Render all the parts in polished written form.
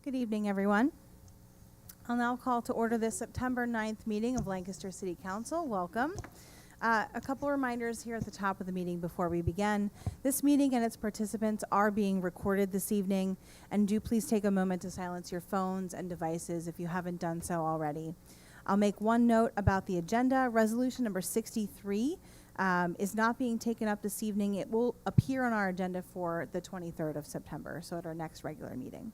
Good evening, everyone. I'll now call to order the September 9th meeting of Lancaster City Council. Welcome. A couple reminders here at the top of the meeting before we begin. This meeting and its participants are being recorded this evening, and do please take a moment to silence your phones and devices if you haven't done so already. I'll make one note about the agenda. Resolution number 63 is not being taken up this evening. It will appear on our agenda for the 23rd of September, so at our next regular meeting.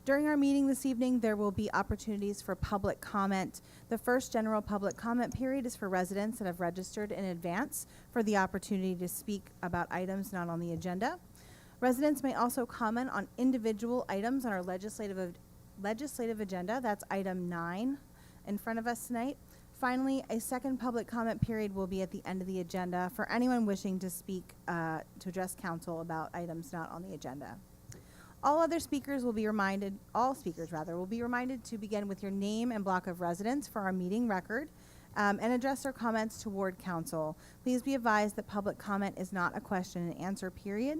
During our meeting this evening, there will be opportunities for public comment. The first general public comment period is for residents that have registered in advance for the opportunity to speak about items not on the agenda. Residents may also comment on individual items on our legislative agenda. That's item 9 in front of us tonight. Finally, a second public comment period will be at the end of the agenda for anyone wishing to speak, to address council about items not on the agenda. All speakers will be reminded to begin with your name and block of residence for our meeting record, and address their comments toward council. Please be advised that public comment is not a question and answer period.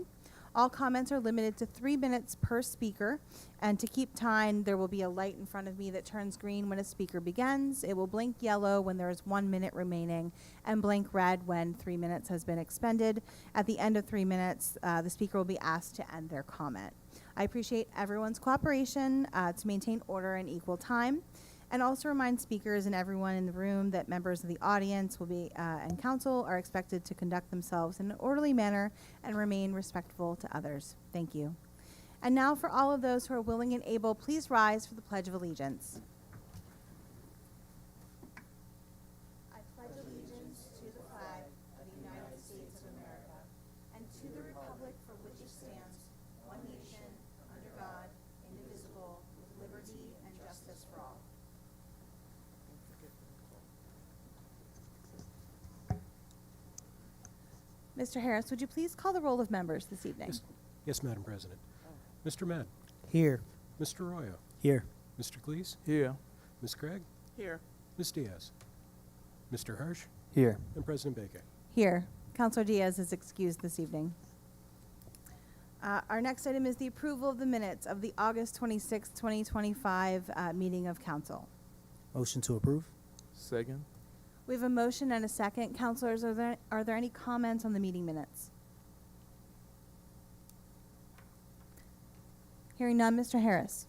All comments are limited to 3 minutes per speaker, and to keep time, there will be a light in front of me that turns green when a speaker begins. It will blink yellow when there is 1 minute remaining, and blink red when 3 minutes has been expended. At the end of 3 minutes, the speaker will be asked to end their comment. I appreciate everyone's cooperation to maintain order and equal time, and also remind speakers and everyone in the room that members of the audience will be and council are expected to conduct themselves in an orderly manner and remain respectful to others. Thank you. And now for all of those who are willing and able, please rise for the Pledge of Allegiance. I pledge allegiance to the flag of the United States of America and to the republic for which it stands, one nation, under God, indivisible, with liberty and justice for all. Mr. Harris, would you please call the roll of members this evening? Yes, Madam President. Mr. Mann. Here. Mr. Arroyo. Here. Mr. Cleese. Here. Ms. Craig. Here. Ms. Diaz. Mr. Hirsch. Here. And President Baker. Here. Councilor Diaz is excused this evening. Our next item is the approval of the minutes of the August 26, 2025 meeting of council. Motion to approve. Second. We have a motion and a second. Councilors, are there any comments on the meeting minutes? Hearing none, Mr. Harris.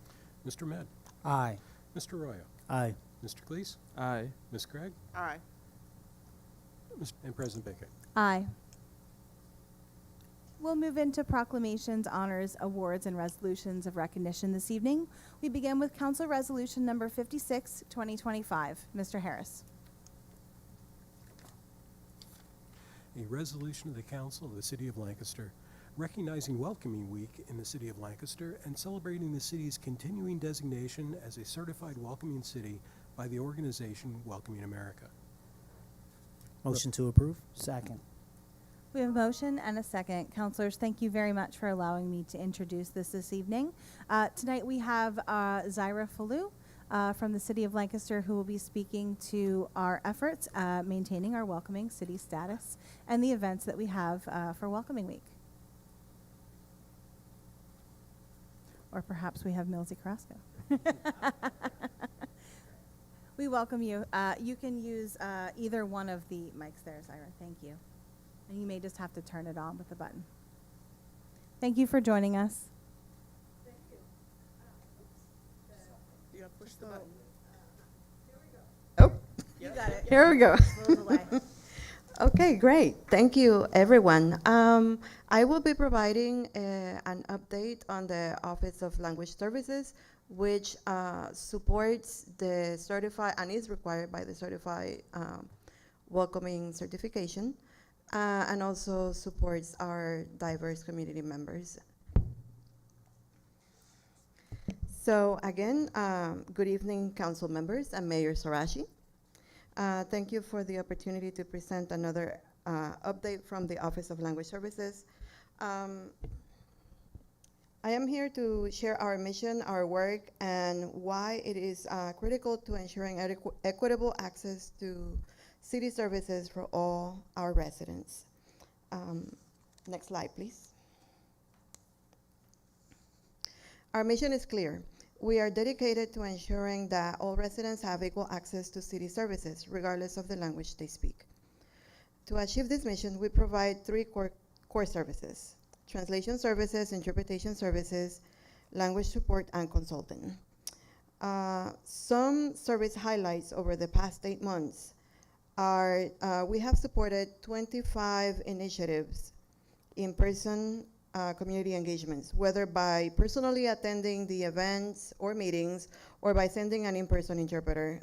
Mr. Mann. Aye. Mr. Arroyo. Aye. Mr. Cleese. Aye. Ms. Craig. Aye. And President Baker. Aye. We'll move into proclamations, honors, awards, and resolutions of recognition this evening. We begin with Council Resolution number 56, 2025. Mr. Harris. A resolution of the Council of the City of Lancaster recognizing Welcoming Week in the City of Lancaster and celebrating the city's continuing designation as a certified welcoming city by the organization Welcoming America. Motion to approve. Second. We have a motion and a second. Councilors, thank you very much for allowing me to introduce this evening. Tonight we have Zaira Falou from the City of Lancaster, who will be speaking to our efforts maintaining our welcoming city status and the events that we have for Welcoming Week. Or perhaps we have Milsey Carrasco. We welcome you. You can use either one of the mics there, Zaira. Thank you. And you may just have to turn it on with the button. Thank you for joining us. Thank you. You gotta push the button. Oh, You got it. here we go. Little delay. Okay, great. Thank you, everyone. I will be providing an update on the Office of Language Services, which supports the certified and is required by the certified welcoming certification, and also supports our diverse community members. So again, good evening, council members and Mayor Sarashi. Thank you for the opportunity to present another update from the Office of Language Services. I am here to share our mission, our work, and why it is critical to ensuring equitable access to city services for all our residents. Next slide, please. Our mission is clear. We are dedicated to ensuring that all residents have equal access to city services, regardless of the language they speak. To achieve this mission, we provide three core services: translation services, interpretation services, language support, and consulting. Some service highlights over the past 8 months are we have supported 25 initiatives, in-person community engagements, whether by personally attending the events or meetings or by sending an in-person interpreter.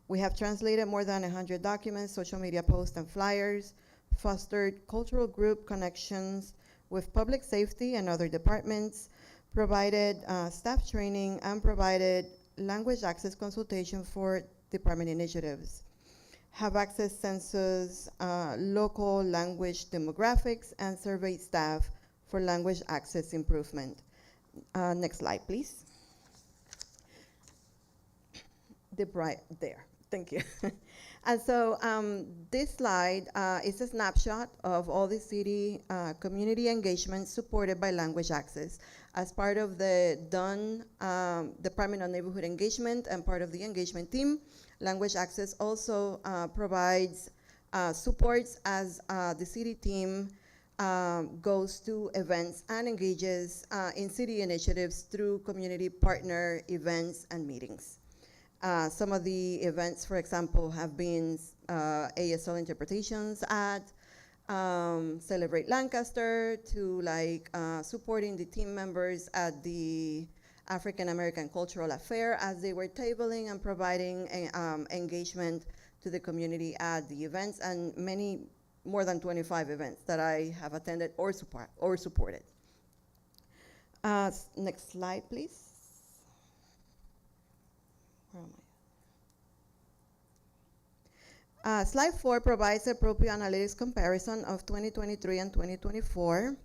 We have translated more than 100 documents, social media posts, and flyers, fostered cultural group connections with public safety and other departments, provided staff training, and provided language access consultation for department initiatives. Have access census, local language demographics, and surveyed staff for language access improvement. Next slide, please. There, thank you. And so this slide is a snapshot of all the city community engagements supported by Language Access as part of the DUN Department of Neighborhood Engagement and part of the engagement team. Language Access also provides supports as the city team goes to events and engages in city initiatives through community partner events and meetings. Some of the events, for example, have been ASL interpretations at Celebrate Lancaster, to like supporting the team members at the African American Cultural Affair as they were tabling and providing engagement to the community at the events, and many more than 25 events that I have attended or supported. Next slide, please. Where am I? Slide 4 provides a Propio Analytics comparison of 2023 and 2024,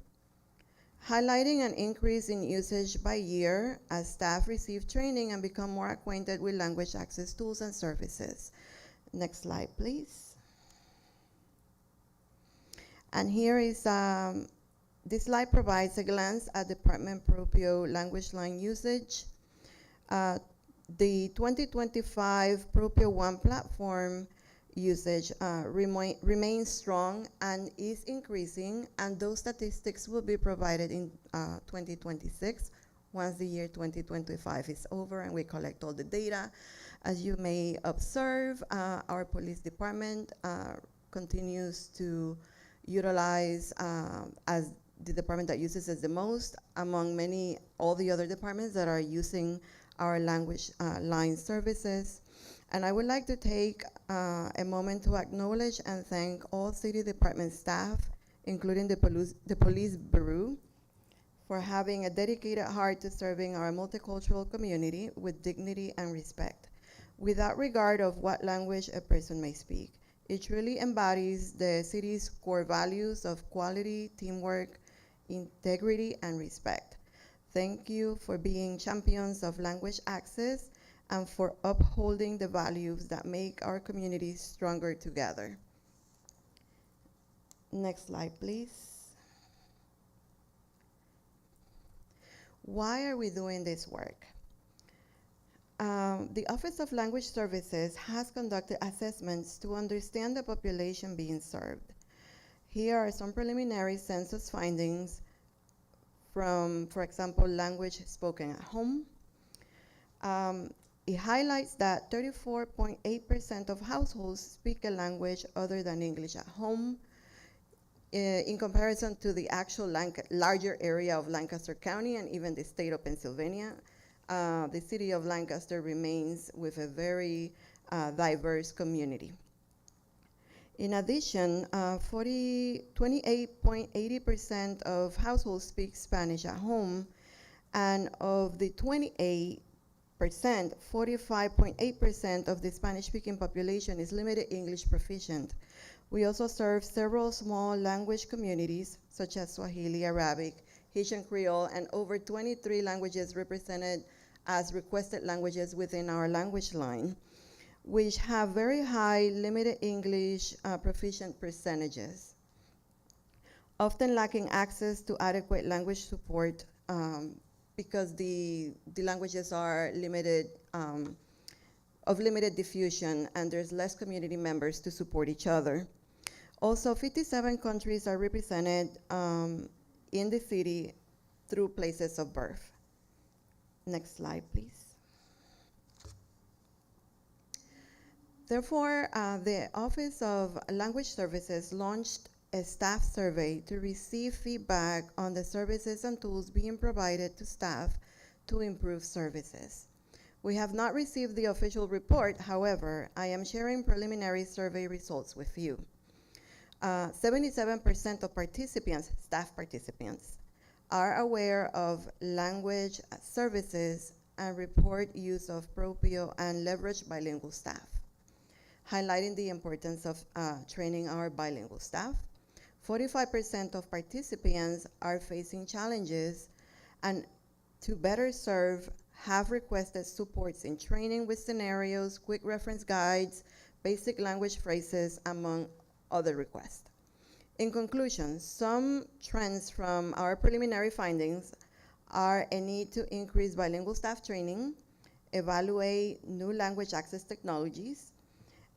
highlighting an increase in usage by year as staff receive training and become more acquainted with language access tools and services. Next slide, please. And here is, this slide provides a glance at Department Propio language line usage. The 2025 Propio One platform usage remains strong and is increasing, and those statistics will be provided in 2026 once the year 2025 is over and we collect all the data. As you may observe, our police department continues to utilize as the department that uses it the most among all the other departments that are using our language line services. And I would like to take a moment to acknowledge and thank all city department staff, including the police bureau, for having a dedicated heart to serving our multicultural community with dignity and respect, without regard of what language a person may speak. It truly embodies the city's core values of quality, teamwork, integrity, and respect. Thank you for being champions of language access and for upholding the values that make our communities stronger together. Next slide, please. Why are we doing this work? The Office of Language Services has conducted assessments to understand the population being served. Here are some preliminary census findings from, for example, language spoken at home. It highlights that 34.8% of households speak a language other than English at home, in comparison to the actual larger area of Lancaster County and even the state of Pennsylvania. The city of Lancaster remains with a very diverse community. In addition, 28.80% of households speak Spanish at home, and of the 28%, 45.8% of the Spanish-speaking population is limited English proficient. We also serve several small language communities, such as Swahili, Arabic, Haitian Creole, and over 23 languages represented as requested languages within our language line, which have very high limited English proficient percentages, often lacking access to adequate language support because the languages are limited, of limited diffusion, and there's less community members to support each other. Also, 57 countries are represented in the city through places of birth. Next slide, please. Therefore, the Office of Language Services launched a staff survey to receive feedback on the services and tools being provided to staff to improve services. We have not received the official report. However, I am sharing preliminary survey results with you. 77% of participants, staff participants, are aware of language services and report use of Propio and leverage bilingual staff, highlighting the importance of training our bilingual staff. 45% of participants are facing challenges and to better serve have requested supports in training with scenarios, quick reference guides, basic language phrases, among other requests. In conclusion, some trends from our preliminary findings are a need to increase bilingual staff training, evaluate new language access technologies,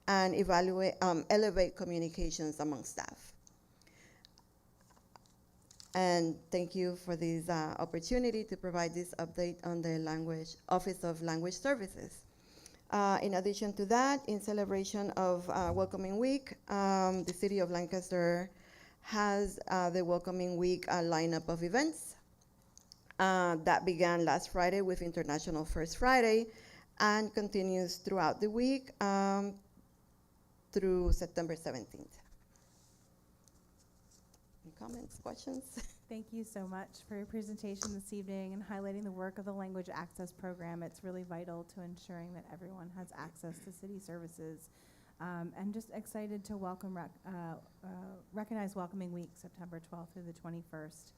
and elevate communications among staff. And thank you for this opportunity to provide this update on the Office of Language Services. In addition to that, in celebration of Welcoming Week, the City of Lancaster has the Welcoming Week lineup of events that began last Friday with International First Friday and continues throughout the week through September 17th. Any comments, questions? Thank you so much for your presentation this evening and highlighting the work of the Language Access Program. It's really vital to ensuring that everyone has access to city services. And just excited to recognize Welcoming Week, September 12th through the 21st.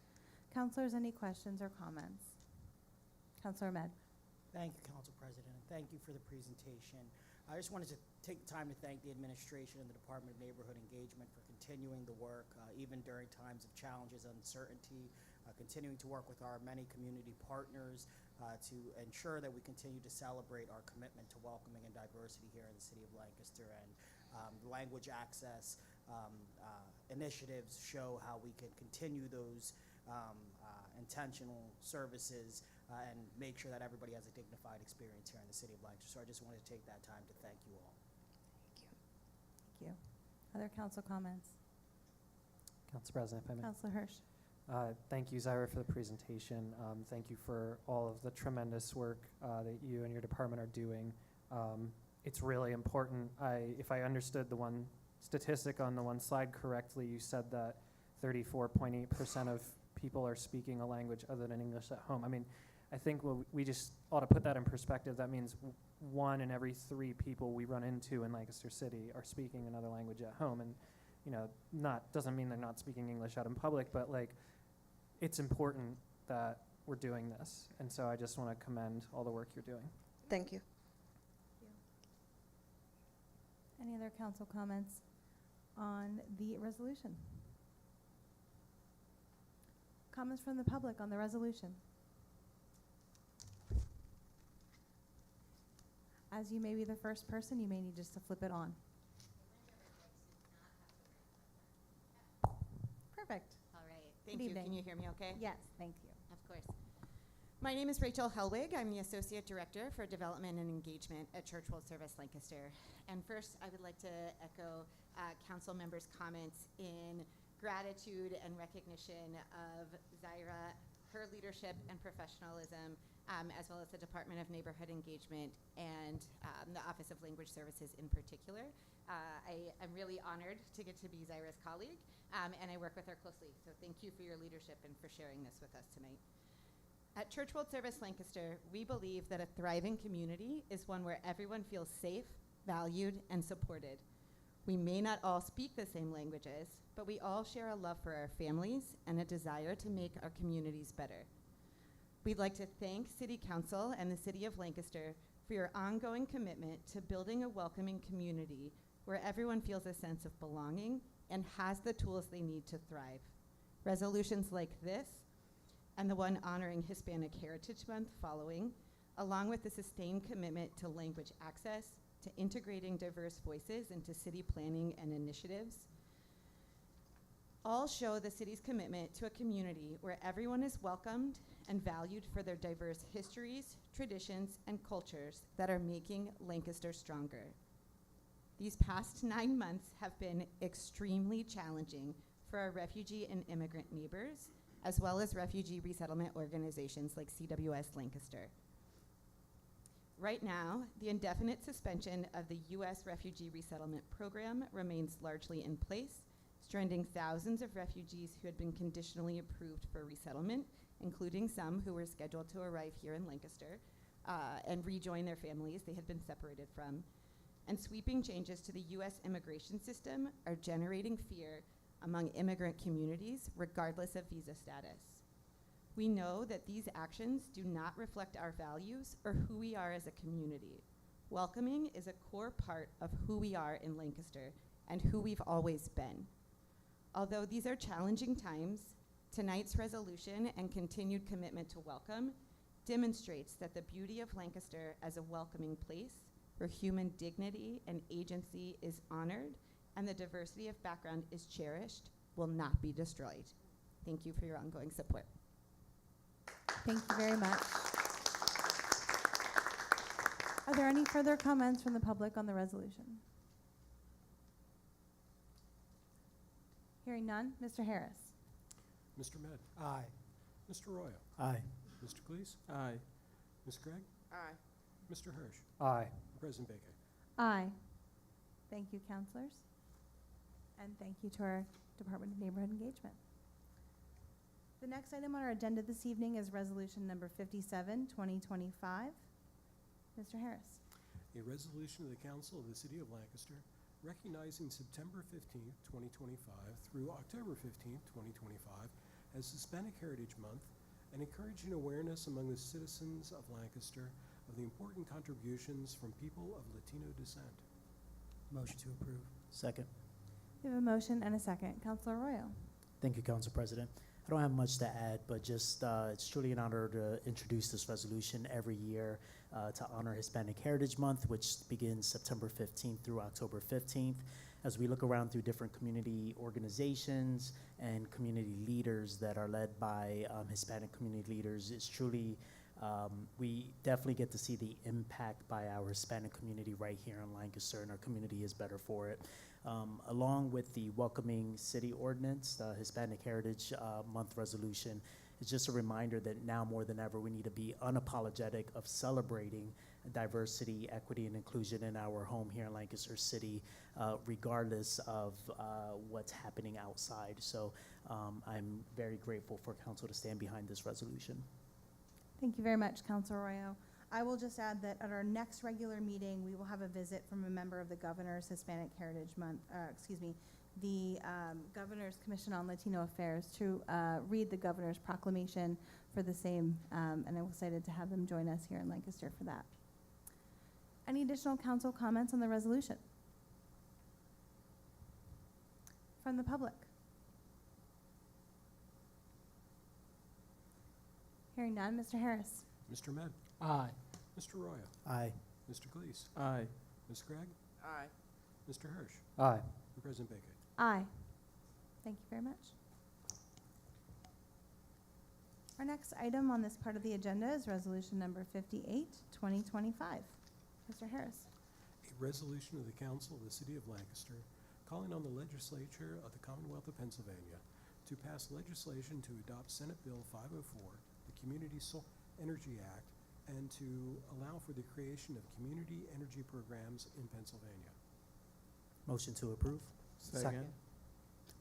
Councilors, any questions or comments? Councilor Ahmed. Thank you, Council President, and thank you for the presentation. I just wanted to take the time to thank the administration and the Department of Neighborhood Engagement for continuing the work, even during times of challenges, uncertainty, continuing to work with our many community partners to ensure that we continue to celebrate our commitment to welcoming and diversity here in the City of Lancaster. And the language access initiatives show how we can continue those intentional services and make sure that everybody has a dignified experience here in the City of Lancaster. So I just wanted to take that time to thank you all. Thank you. Other council comments? Council President, if I may. Councilor Hirsch. Thank you, Zaira, for the presentation. Thank you for all of the tremendous work that you and your department are doing. It's really important. If I understood the one statistic on the one slide correctly, you said that 34.8% of people are speaking a language other than English at home. I mean, I think we just ought to put that in perspective. That means 1 in every 3 people we run into in Lancaster City are speaking another language at home. And, you know, doesn't mean they're not speaking English out in public, but like, it's important that we're doing this. And so I just want to commend all the work you're doing. Thank you. Any other council comments on the resolution? Comments from the public on the resolution? As you may be the first person, you may need just to flip it on. Perfect. All right. Good Thank you. evening. Can you hear me okay? Yes, thank you. Of course. My name is Rachel Helwig. I'm the Associate Director for Development and Engagement at Church World Service Lancaster. And first, I would like to echo council members' comments in gratitude and recognition of Zaira, her leadership and professionalism, as well as the Department of Neighborhood Engagement and the Office of Language Services in particular. I'm really honored to get to be Zaira's colleague, and I work with her closely. So thank you for your leadership and for sharing this with us tonight. At Church World Service Lancaster, we believe that a thriving community is one where everyone feels safe, valued, and supported. We may not all speak the same languages, but we all share a love for our families and a desire to make our communities better. We'd like to thank City Council and the City of Lancaster for your ongoing commitment to building a welcoming community where everyone feels a sense of belonging and has the tools they need to thrive. Resolutions like this and the one honoring Hispanic Heritage Month following, along with the sustained commitment to language access, to integrating diverse voices into city planning and initiatives, all show the city's commitment to a community where everyone is welcomed and valued for their diverse histories, traditions, and cultures that are making Lancaster stronger. These past 9 months have been extremely challenging for our refugee and immigrant neighbors, as well as refugee resettlement organizations like CWS Lancaster. Right now, the indefinite suspension of the U.S. Refugee Resettlement Program remains largely in place, stranding thousands of refugees who had been conditionally approved for resettlement, including some who were scheduled to arrive here in Lancaster and rejoin their families they had been separated from. And sweeping changes to the U.S. immigration system are generating fear among immigrant communities, regardless of visa status. We know that these actions do not reflect our values or who we are as a community. Welcoming is a core part of who we are in Lancaster and who we've always been. Although these are challenging times, tonight's resolution and continued commitment to welcome demonstrates that the beauty of Lancaster as a welcoming place where human dignity and agency is honored and the diversity of background is cherished will not be destroyed. Thank you for your ongoing support. Thank you very much. Are there any further comments from the public on the resolution? Hearing none, Mr. Harris. Mr. Med, Aye. Mr. Royal, Aye. Mr. Cleese, Aye. Ms. Gregg, Aye. Mr. Hirsch, Aye. President Baker. Aye. Thank you, counselors. And thank you to our Department of Neighborhood Engagement. The next item on our agenda this evening is resolution number 57, 2025. Mr. Harris. A resolution of the Council of the City of Lancaster recognizing September 15th, 2025 through October 15th, 2025 as Hispanic Heritage Month and encouraging awareness among the citizens of Lancaster of the important contributions from people of Latino descent. Motion to approve. Second. We have a motion and a second. Councilor Arroyo. Thank you, Council President. I don't have much to add, but just it's truly an honor to introduce this resolution every year to honor Hispanic Heritage Month, which begins September 15th through October 15th. As we look around through different community organizations and community leaders that are led by Hispanic community leaders, it's truly, we definitely get to see the impact by our Hispanic community right here in Lancaster, and our community is better for it. Along with the Welcoming City Ordinance, the Hispanic Heritage Month resolution, it's just a reminder that now more than ever we need to be unapologetic of celebrating diversity, equity, and inclusion in our home here in Lancaster City, regardless of what's happening outside. So I'm very grateful for Council to stand behind this resolution. Thank you very much, Councilor Arroyo. I will just add that at our next regular meeting, we will have a visit from a member of the Governor's Hispanic Heritage Month, the Governor's Commission on Latino Affairs to read the Governor's proclamation for the same, and I'm excited to have them join us here in Lancaster for that. Any additional council comments on the resolution? From the public? Hearing none, Mr. Harris. Mr. Med, Aye. Mr. Royal, Aye. Mr. Cleese, Aye. Ms. Gregg, Aye. Mr. Hirsch, Aye. and President Baker. Aye. Thank you very much. Our next item on this part of the agenda is resolution number 58, 2025. Mr. Harris. A resolution of the Council of the City of Lancaster calling on the legislature of the Commonwealth of Pennsylvania to pass legislation to adopt Senate Bill 504, the Community Energy Act, and to allow for the creation of community energy programs in Pennsylvania. Motion to approve. Second.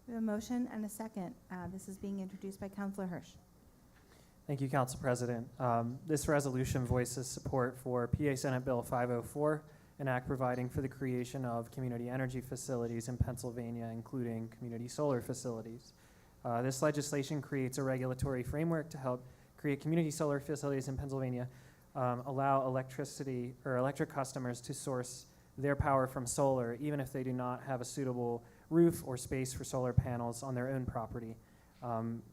We have a motion and a second. This is being introduced by Councilor Hirsch. Thank you, Council President. This resolution voices support for PA Senate Bill 504, an act providing for the creation of community energy facilities in Pennsylvania, including community solar facilities. This legislation creates a regulatory framework to help create community solar facilities in Pennsylvania, allow electric customers to source their power from solar, even if they do not have a suitable roof or space for solar panels on their own property.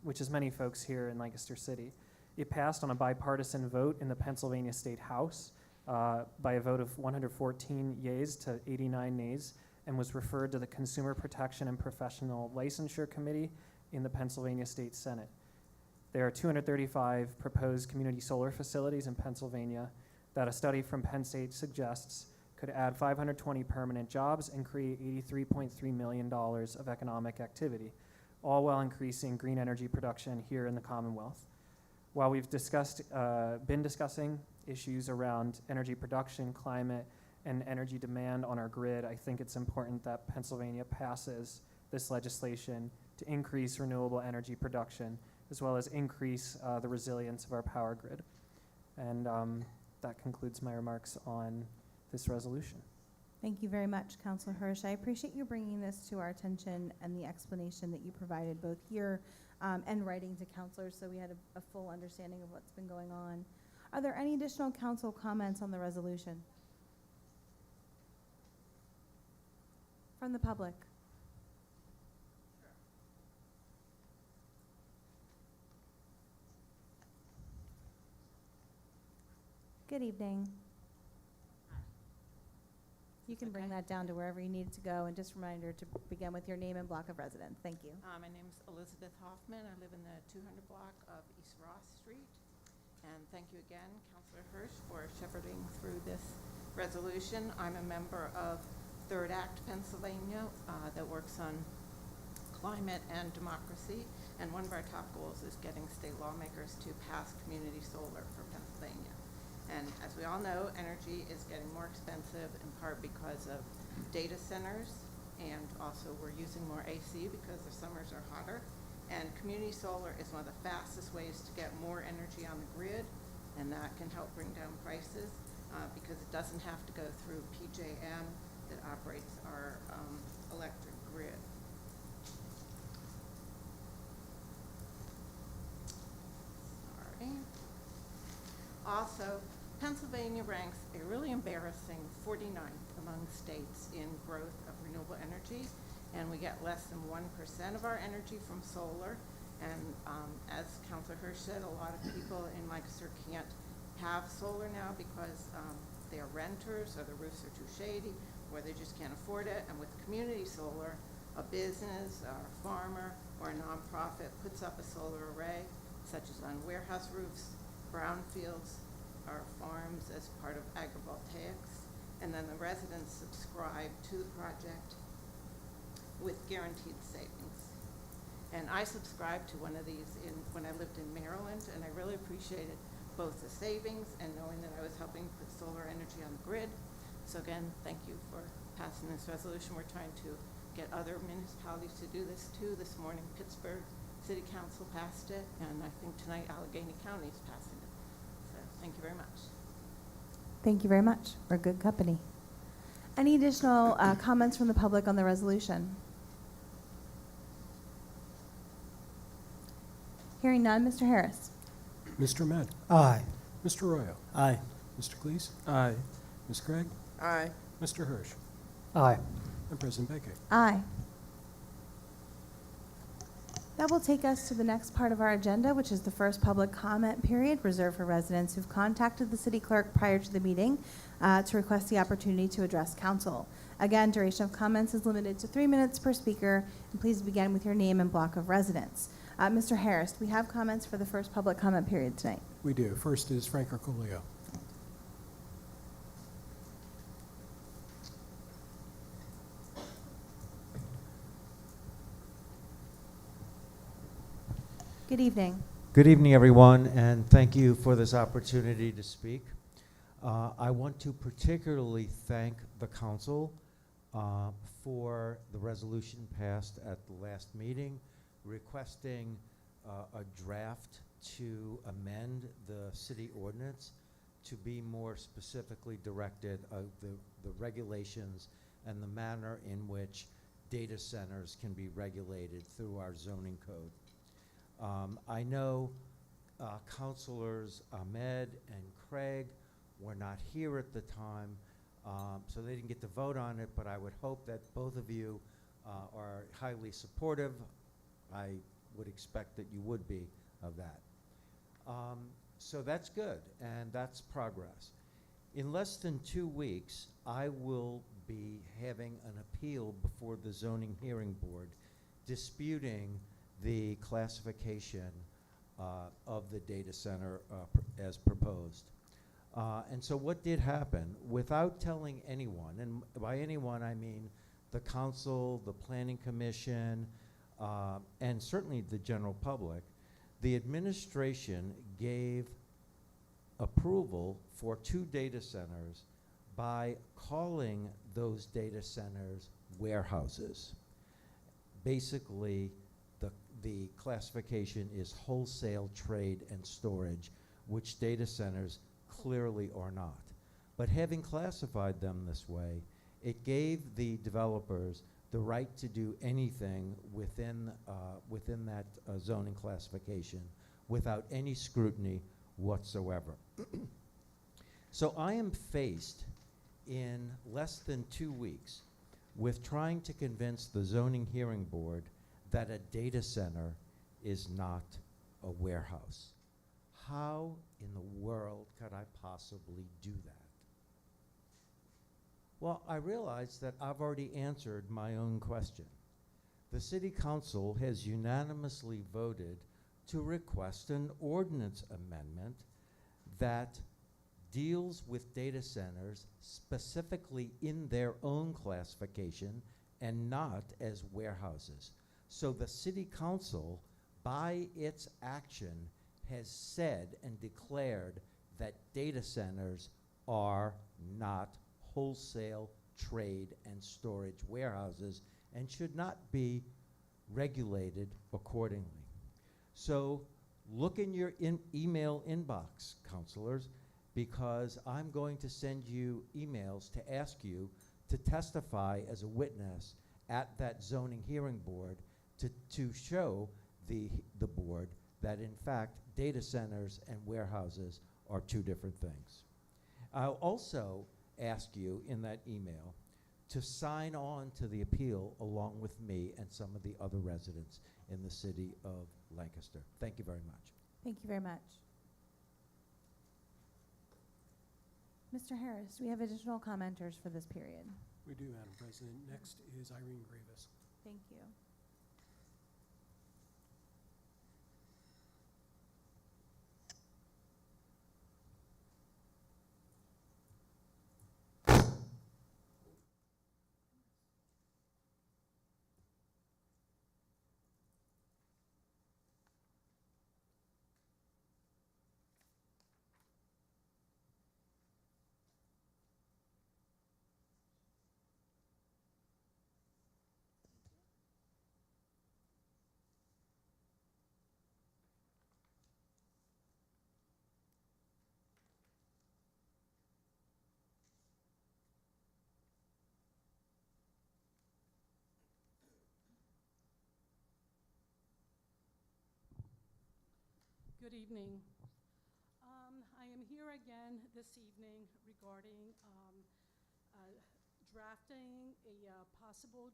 which is many folks here in Lancaster City. It passed on a bipartisan vote in the Pennsylvania State House by a vote of 114 yeas to 89 nays, and was referred to the Consumer Protection and Professional Licensure Committee in the Pennsylvania State Senate. There are 235 proposed community solar facilities in Pennsylvania that a study from Penn State suggests could add 520 permanent jobs and create $83.3 million of economic activity, all while increasing green energy production here in the Commonwealth. While we've been discussing issues around energy production, climate, and energy demand on our grid, I think it's important that Pennsylvania passes this legislation to increase renewable energy production, as well as increase the resilience of our power grid. And that concludes my remarks on this resolution. Thank you very much, Councilor Hirsch. I appreciate you bringing this to our attention and the explanation that you provided both here and writing to councilors, so we had a full understanding of what's been going on. Are there any additional council comments on the resolution? From the public? Good evening. You can bring that down to wherever you need it to go, and just a reminder to begin with your name and block of residence. Thank you. My name is Elizabeth Hoffman. I live in the 200 block of East Ross Street. And thank you again, Councilor Hirsch, for shepherding through this resolution. I'm a member of Third Act Pennsylvania that works on climate and democracy. And one of our top goals is getting state lawmakers to pass community solar for Pennsylvania. And as we all know, energy is getting more expensive in part because of data centers, and also we're using more AC because the summers are hotter. And community solar is one of the fastest ways to get more energy on the grid, and that can help bring down prices because it doesn't have to go through PJM that operates our electric grid. Sorry. Also, Pennsylvania ranks a really embarrassing 49th among states in growth of renewable energy, and we get less than 1% of our energy from solar. And as Councilor Hirsch said, a lot of people in Lancaster can't have solar now because they're renters, or the roofs are too shady, or they just can't afford it. And with community solar, a business, or a farmer, or a nonprofit puts up a solar array, such as on warehouse roofs, brownfields, or farms as part of agrivoltaics, and then the residents subscribe to the project with guaranteed savings. And I subscribed to one of these when I lived in Maryland, and I really appreciated both the savings and knowing that I was helping put solar energy on the grid. So again, thank you for passing this resolution. We're trying to get other municipalities to do this too. This morning, Pittsburgh City Council passed it, and I think tonight Allegheny County is passing it. Thank you very much. Thank you very much. We're good company. Any additional comments from the public on the resolution? Hearing none, Mr. Harris. Mr. Ahmed, Aye. Mr. Arroyo, Aye. Mr. Cleese, Aye. Ms. Craig, Aye. Mr. Hirsch, Aye. and President Beke. Aye. That will take us to the next part of our agenda, which is the first public comment period reserved for residents who've contacted the city clerk prior to the meeting to request the opportunity to address council. Again, duration of comments is limited to 3 minutes per speaker, and please begin with your name and block of residence. Mr. Harris, do we have comments for the first public comment period tonight? We do. First is Frank Arcolio. Good evening. Good evening, everyone, and thank you for this opportunity to speak. I want to particularly thank the council for the resolution passed at the last meeting requesting a draft to amend the city ordinance to be more specifically directed of the regulations and the manner in which data centers can be regulated through our zoning code. I know Councilors Ahmed and Craig were not here at the time, so they didn't get to vote on it, but I would hope that both of you are highly supportive. I would expect that you would be of that. So that's good, and that's progress. In less than 2 weeks, I will be having an appeal before the zoning hearing board disputing the classification of the data center as proposed. And so what did happen, without telling anyone, and by anyone I mean the council, the planning commission, and certainly the general public, the administration gave approval for 2 data centers by calling those data centers warehouses. Basically, the classification is wholesale trade and storage, which data centers clearly are not. But having classified them this way, it gave the developers the right to do anything within that zoning classification without any scrutiny whatsoever. So I am faced in less than 2 weeks with trying to convince the zoning hearing board that a data center is not a warehouse. How in the world could I possibly do that? Well, I realize that I've already answered my own question. The City Council has unanimously voted to request an ordinance amendment that deals with data centers specifically in their own classification and not as warehouses. So the City Council, by its action, has said and declared that data centers are not wholesale trade and storage warehouses and should not be regulated accordingly. So look in your email inbox, councilors, because I'm going to send you emails to ask you to testify as a witness at that zoning hearing board to show the board that in fact data centers and warehouses are 2 different things. I'll also ask you in that email to sign on to the appeal along with me and some of the other residents in the city of Lancaster. Thank you very much. Thank you very much. Mr. Harris, do we have additional commenters for this period? We do, Madam President. Next is Irene Gravis. Thank you. Good evening. I am here again this evening regarding drafting a possible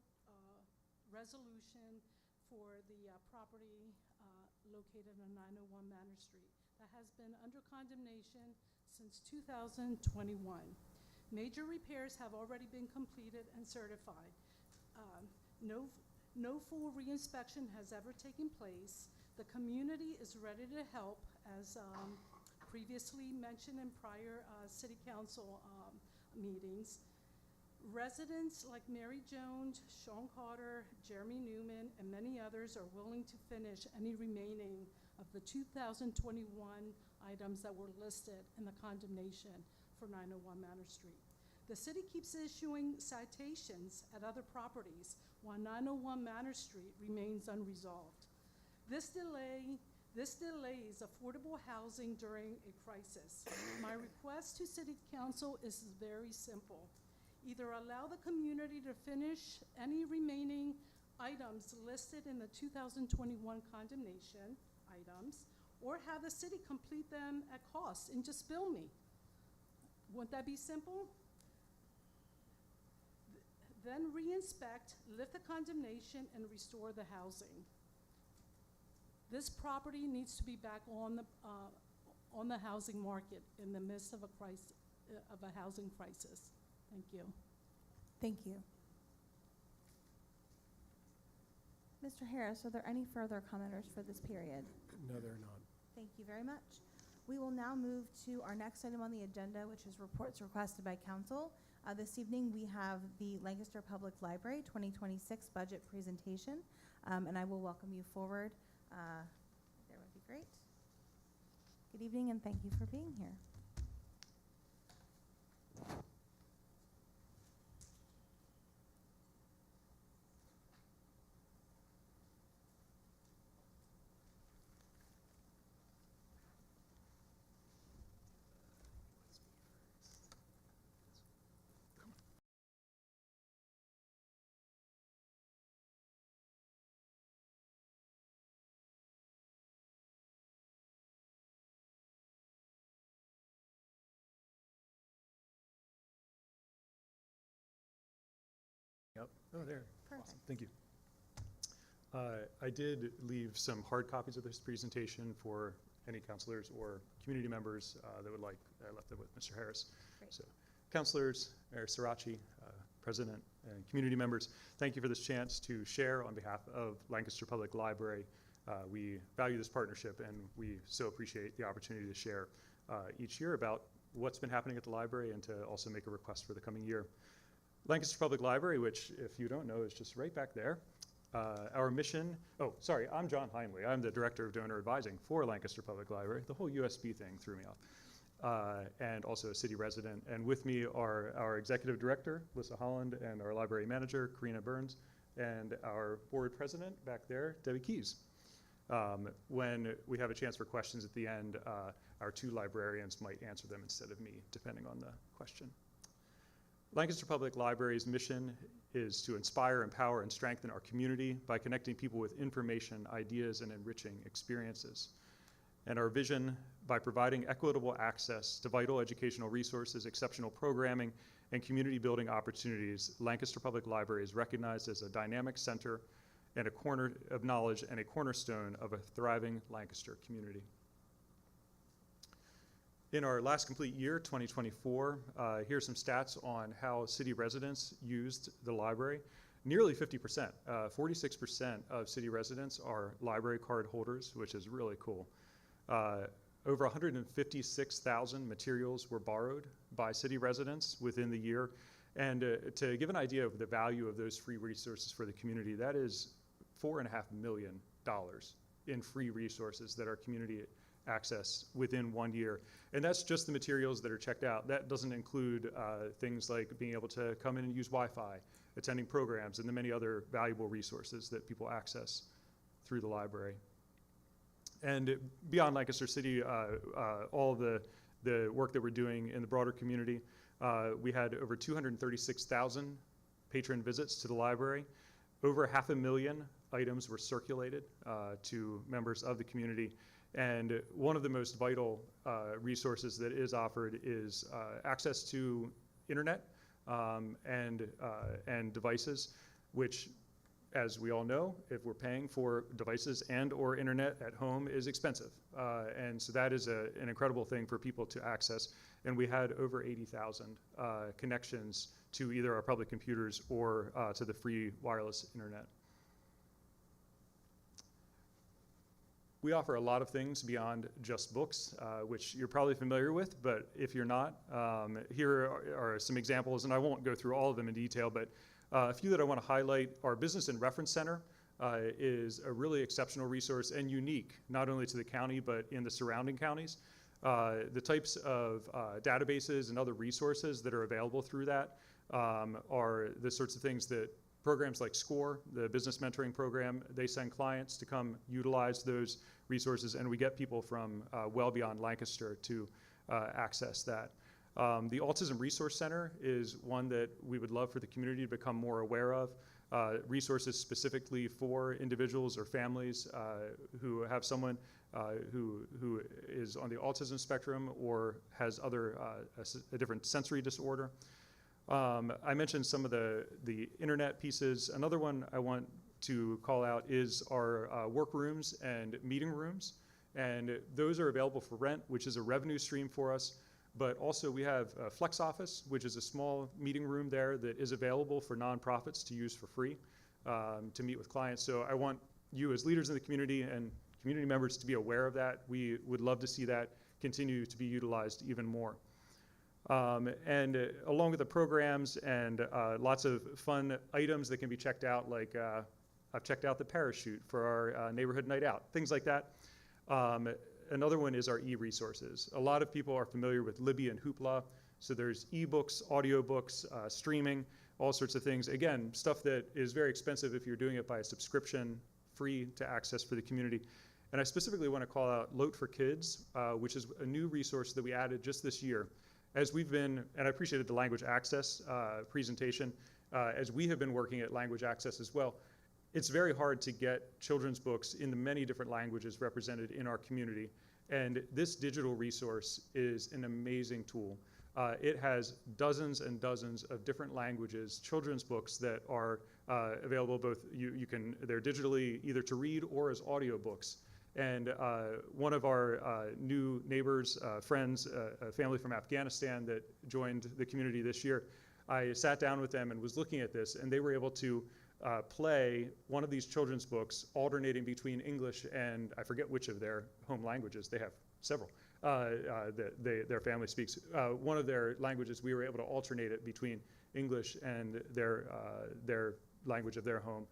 resolution for the property located on 901 Manor Street that has been under condemnation since 2021. Major repairs have already been completed and certified. No full reinspection has ever taken place. The community is ready to help, as previously mentioned in prior city council meetings. Residents like Mary Jones, Sean Carter, Jeremy Newman, and many others are willing to finish any remaining of the 2021 items that were listed in the condemnation for 901 Manor Street. The city keeps issuing citations at other properties while 901 Manor Street remains unresolved. This delays affordable housing during a crisis. My request to City Council is very simple. Either allow the community to finish any remaining items listed in the 2021 condemnation items, or have the city complete them at cost and just bill me. Wouldn't that be simple? Then re-inspect, lift the condemnation, and restore the housing. This property needs to be back on the housing market in the midst of a housing crisis. Thank you. Thank you. Mr. Harris, are there any further commenters for this period? No, they're not. Thank you very much. We will now move to our next item on the agenda, which is reports requested by council. This evening, we have the Lancaster Public Library 2026 budget presentation, and I will welcome you forward. There would be great. Good evening, and thank you for being here. Yep. Oh, there. Perfect. Awesome. Thank you. I did leave some hard copies of this presentation for any counselors or community members that would like. I left it with Mr. Harris. Great. So, counselors, Mayor Sirachi, President, and community members, thank you for this chance to share on behalf of Lancaster Public Library. We value this partnership, and we so appreciate the opportunity to share each year about what's been happening at the library and to also make a request for the coming year. Lancaster Public Library, which, if you don't know, is just right back there. Our mission, I'm John Heinley. I'm the Director of Donor Advising for Lancaster Public Library. The whole USB thing threw me off. And also a city resident. And with me are our Executive Director, Lissa Holland, and our Library Manager, Karina Burns, and our Board President back there, Debbie Keys. When we have a chance for questions at the end, our two librarians might answer them instead of me, depending on the question. Lancaster Public Library's mission is to inspire, empower, and strengthen our community by connecting people with information, ideas, and enriching experiences. And our vision, by providing equitable access to vital educational resources, exceptional programming, and community building opportunities, Lancaster Public Library is recognized as a dynamic center and a corner of knowledge and a cornerstone of a thriving Lancaster community. In our last complete year, 2024, here's some stats on how city residents used the library. Nearly 50%, 46% of city residents are library card holders, which is really cool. Over 156,000 materials were borrowed by city residents within the year. And to give an idea of the value of those free resources for the community, that is $4.5 million in free resources that our community access within 1 year. And that's just the materials that are checked out. That doesn't include things like being able to come in and use Wi-Fi, attending programs, and the many other valuable resources that people access through the library. And beyond Lancaster City, all the work that we're doing in the broader community, we had over 236,000 patron visits to the library. Over 500,000 items were circulated to members of the community. And one of the most vital resources that is offered is access to internet and devices, which, as we all know, if we're paying for devices and or internet at home, is expensive. And so that is an incredible thing for people to access. And we had over 80,000 connections to either our public computers or to the free wireless internet. We offer a lot of things beyond just books, which you're probably familiar with, but if you're not, here are some examples, and I won't go through all of them in detail, but a few that I want to highlight. Our Business and Reference Center is a really exceptional resource and unique, not only to the county, but in the surrounding counties. The types of databases and other resources that are available through that are the sorts of things that programs like SCORE, the business mentoring program, they send clients to come utilize those resources, and we get people from well beyond Lancaster to access that. The Autism Resource Center is one that we would love for the community to become more aware of. Resources specifically for individuals or families who have someone who is on the autism spectrum or has a different sensory disorder. I mentioned some of the internet pieces. Another one I want to call out is our workrooms and meeting rooms. And those are available for rent, which is a revenue stream for us. But also we have a Flex Office, which is a small meeting room there that is available for nonprofits to use for free to meet with clients. So I want you as leaders in the community and community members to be aware of that. We would love to see that continue to be utilized even more. Along with the programs and lots of fun items that can be checked out, like I've checked out the parachute for our neighborhood night out, things like that. Another one is our e-resources. A lot of people are familiar with Libby and Hoopla. So there's ebooks, audiobooks, streaming, all sorts of things. Again, stuff that is very expensive if you're doing it by a subscription, free to access for the community. And I specifically want to call out Loat for Kids, which is a new resource that we added just this year. As we've been, and I appreciated the language access presentation, as we have been working at language access as well, it's very hard to get children's books in the many different languages represented in our community. And this digital resource is an amazing tool. It has dozens and dozens of different languages, children's books that are available both, they're digitally either to read or as audiobooks. And one of our new neighbors, friends, a family from Afghanistan that joined the community this year, I sat down with them and was looking at this, and they were able to play one of these children's books alternating between English and I forget which of their home languages. They have several that their family speaks. One of their languages, we were able to alternate it between English and their language of their home.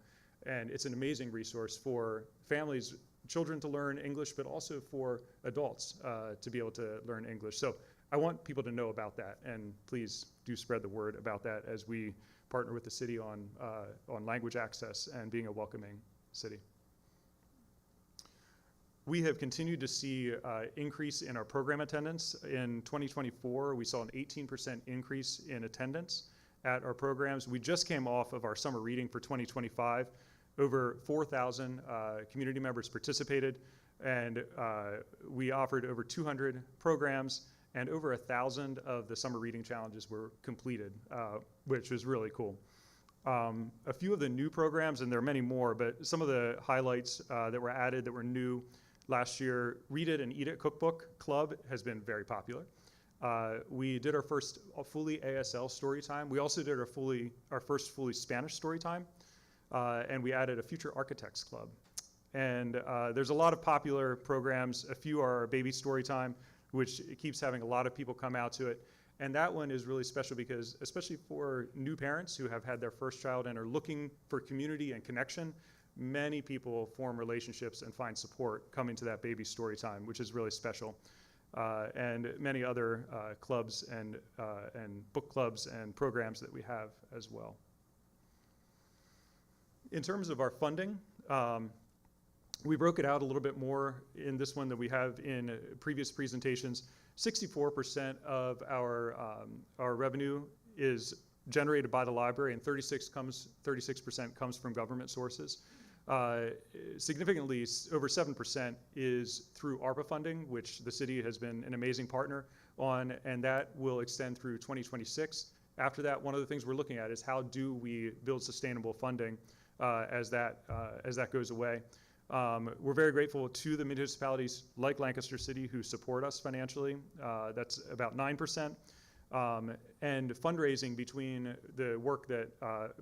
And it's an amazing resource for families, children to learn English, but also for adults to be able to learn English. So I want people to know about that, and please do spread the word about that as we partner with the city on language access and being a welcoming city. We have continued to see increase in our program attendance. In 2024, we saw an 18% increase in attendance at our programs. We just came off of our summer reading for 2025. Over 4,000 community members participated, and we offered over 200 programs, and over 1,000 of the summer reading challenges were completed, which was really cool. A few of the new programs, and there are many more, but some of the highlights that were added that were new last year, Read It and Eat It Cookbook Club has been very popular. We did our first fully ASL story time. We also did our first fully Spanish story time, and we added a Future Architects Club. And there's a lot of popular programs. A few are Baby Story Time, which keeps having a lot of people come out to it. And that one is really special because, especially for new parents who have had their first child and are looking for community and connection, many people form relationships and find support coming to that Baby Story Time, which is really special. And many other clubs and book clubs and programs that we have as well. In terms of our funding, we broke it out a little bit more in this one than we have in previous presentations. 64% of our revenue is generated by the library, and 36% comes from government sources. Significantly, over 7% is through ARPA funding, which the city has been an amazing partner on, and that will extend through 2026. After that, one of the things we're looking at is how do we build sustainable funding as that goes away. We're very grateful to the municipalities like Lancaster City who support us financially. That's about 9%. And fundraising between the work that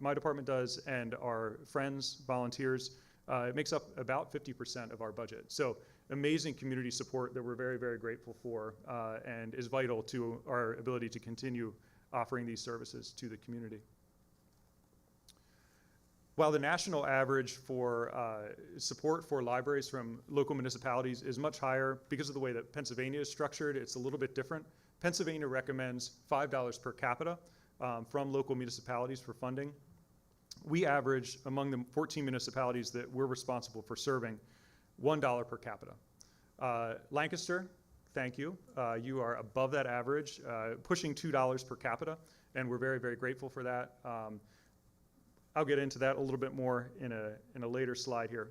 my department does and our friends, volunteers, it makes up about 50% of our budget. So amazing community support that we're very, very grateful for and is vital to our ability to continue offering these services to the community. While the national average for support for libraries from local municipalities is much higher, because of the way that Pennsylvania is structured, it's a little bit different. Pennsylvania recommends $5 per capita from local municipalities for funding. We average, among the 14 municipalities that we're responsible for serving, $1 per capita. Lancaster, thank you. You are above that average, pushing $2 per capita, and we're very, very grateful for that. I'll get into that a little bit more in a later slide here.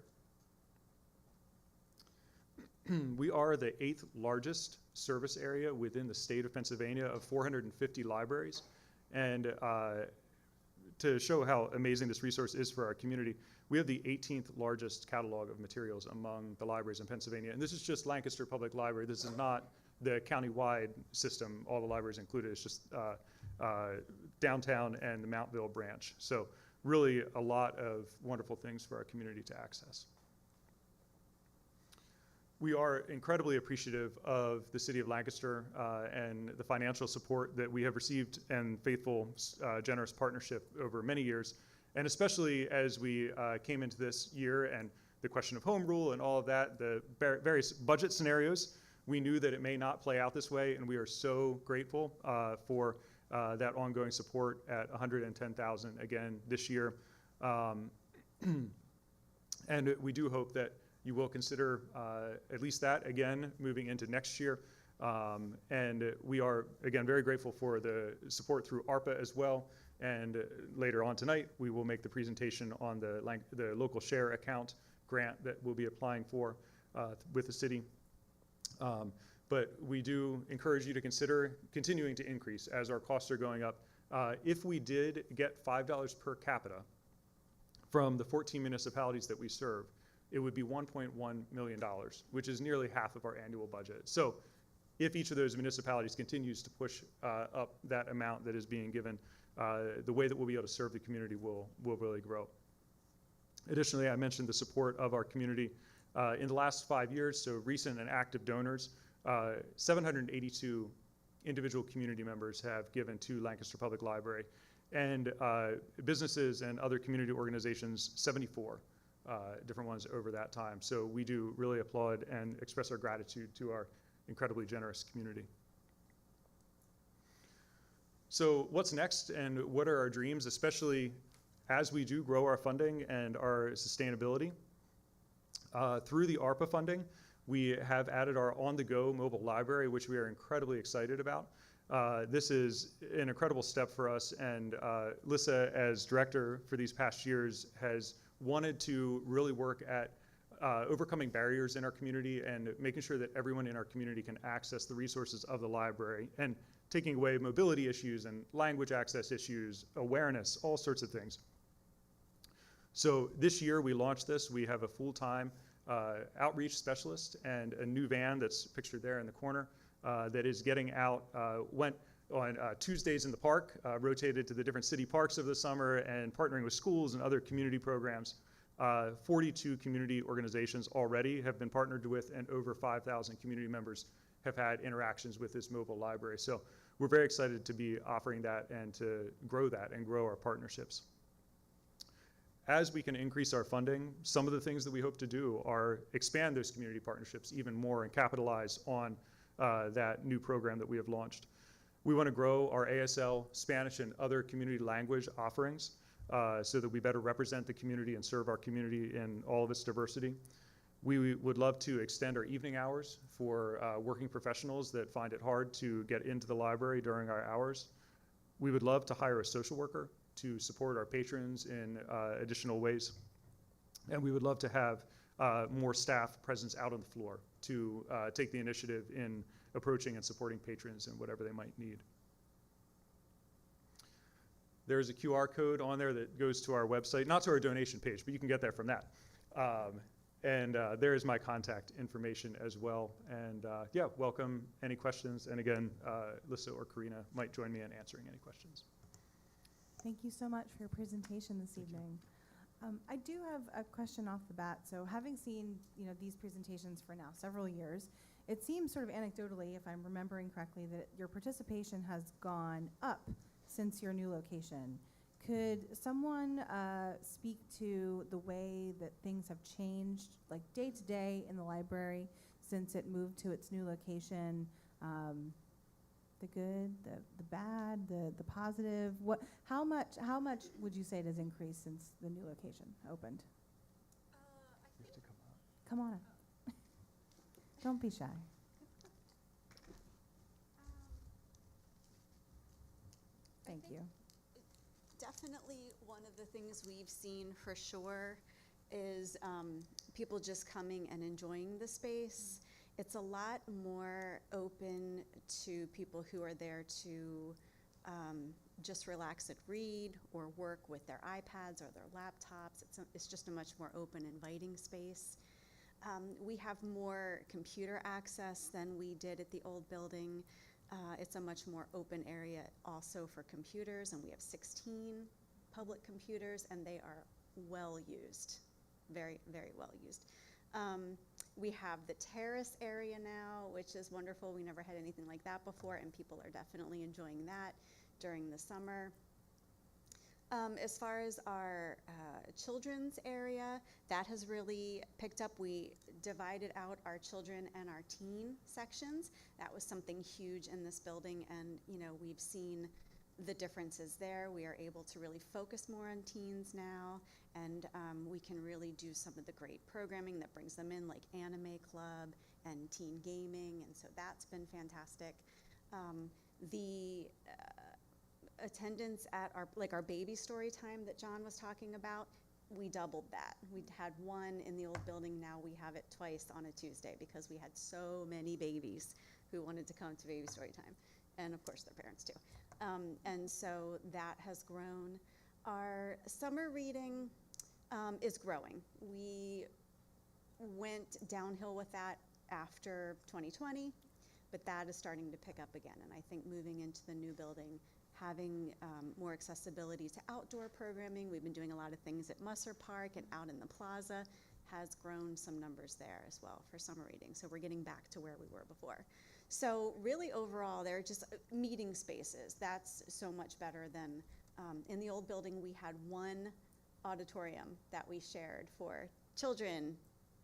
We are the 8th largest service area within the state of Pennsylvania of 450 libraries. And to show how amazing this resource is for our community, We have the 18th largest catalog of materials among the libraries in Pennsylvania. And this is just Lancaster Public Library. This is not the county-wide system, all the libraries included. It's just downtown and the Mountville branch. So really a lot of wonderful things for our community to access. We are incredibly appreciative of the City of Lancaster and the financial support that we have received and faithful, generous partnership over many years. And especially as we came into this year and the question of home rule and all of that, the various budget scenarios, we knew that it may not play out this way, and we are so grateful for that ongoing support at $110,000 again this year. And we do hope that you will consider at least that again moving into next year. And we are, again, very grateful for the support through ARPA as well. And later on tonight, we will make the presentation on the local share account grant that we'll be applying for with the city. But we do encourage you to consider continuing to increase as our costs are going up. If we did get $5 per capita from the 14 municipalities that we serve, it would be $1.1 million, which is nearly half of our annual budget. So if each of those municipalities continues to push up that amount that is being given, the way that we'll be able to serve the community will really grow. Additionally, I mentioned the support of our community. In the last 5 years, so recent and active donors, 782 individual community members have given to Lancaster Public Library, and businesses and other community organizations, 74 different ones over that time. So we do really applaud and express our gratitude to our incredibly generous community. So what's next and what are our dreams, especially as we do grow our funding and our sustainability? Through the ARPA funding, we have added our on-the-go mobile library, which we are incredibly excited about. This is an incredible step for us, and Lissa, as director for these past years, has wanted to really work at overcoming barriers in our community and making sure that everyone in our community can access the resources of the library, and taking away mobility issues and language access issues, awareness, all sorts of things. So this year we launched this. We have a full-time outreach specialist and a new van that's pictured there in the corner that is getting out, went on Tuesdays in the park, rotated to the different city parks over the summer, and partnering with schools and other community programs. 42 community organizations already have been partnered with, and over 5,000 community members have had interactions with this mobile library. So we're very excited to be offering that and to grow that and grow our partnerships. As we can increase our funding, some of the things that we hope to do are expand those community partnerships even more and capitalize on that new program that we have launched. We want to grow our ASL, Spanish, and other community language offerings so that we better represent the community and serve our community in all of its diversity. We would love to extend our evening hours for working professionals that find it hard to get into the library during our hours. We would love to hire a social worker to support our patrons in additional ways. And we would love to have more staff presence out on the floor to take the initiative in approaching and supporting patrons in whatever they might need. There's a QR code on there that goes to our website, not to our donation page, but you can get there from that. And there is my contact information as well. And yeah, welcome any questions. And again, Lissa or Karina might join me in answering any questions. Thank you so much for your presentation this evening. I do have a question off the bat. So having seen these presentations for now several years, it seems sort of anecdotally, if I'm remembering correctly, that your participation has gone up since your new location. Could someone speak to the way that things have changed, like day to day in the library since it moved to its new location? The good, the bad, the positive. How much would you say it has increased since the new location opened? You have to come out. Come on up. Don't be shy. Thank you. Definitely one of the things we've seen for sure is people just coming and enjoying the space. It's a lot more open to people who are there to just relax and read or work with their iPads or their laptops. It's just a much more open, inviting space. We have more computer access than we did at the old building. It's a much more open area also for computers, and we have 16 public computers, and they are well used, very, very well used. We have the terrace area now, which is wonderful. We never had anything like that before, and people are definitely enjoying that during the summer. As far as our children's area, that has really picked up. We divided out our children and our teen sections. That was something huge in this building, and we've seen the differences there. We are able to really focus more on teens now, and we can really do some of the great programming that brings them in, like Anime Club and teen gaming, and so that's been fantastic. The attendance at our baby story time that John was talking about, we doubled that. We had one in the old building, now we have it twice on a Tuesday because we had so many babies who wanted to come to baby story time, and of course their parents too. And so that has grown. Our summer reading is growing. We went downhill with that after 2020, but that is starting to pick up again. And I think moving into the new building, having more accessibility to outdoor programming, we've been doing a lot of things at Musser Park and out in the plaza, has grown some numbers there as well for summer reading. So we're getting back to where we were before. So really overall, they're just meeting spaces. That's so much better than in the old building. We had one auditorium that we shared for children,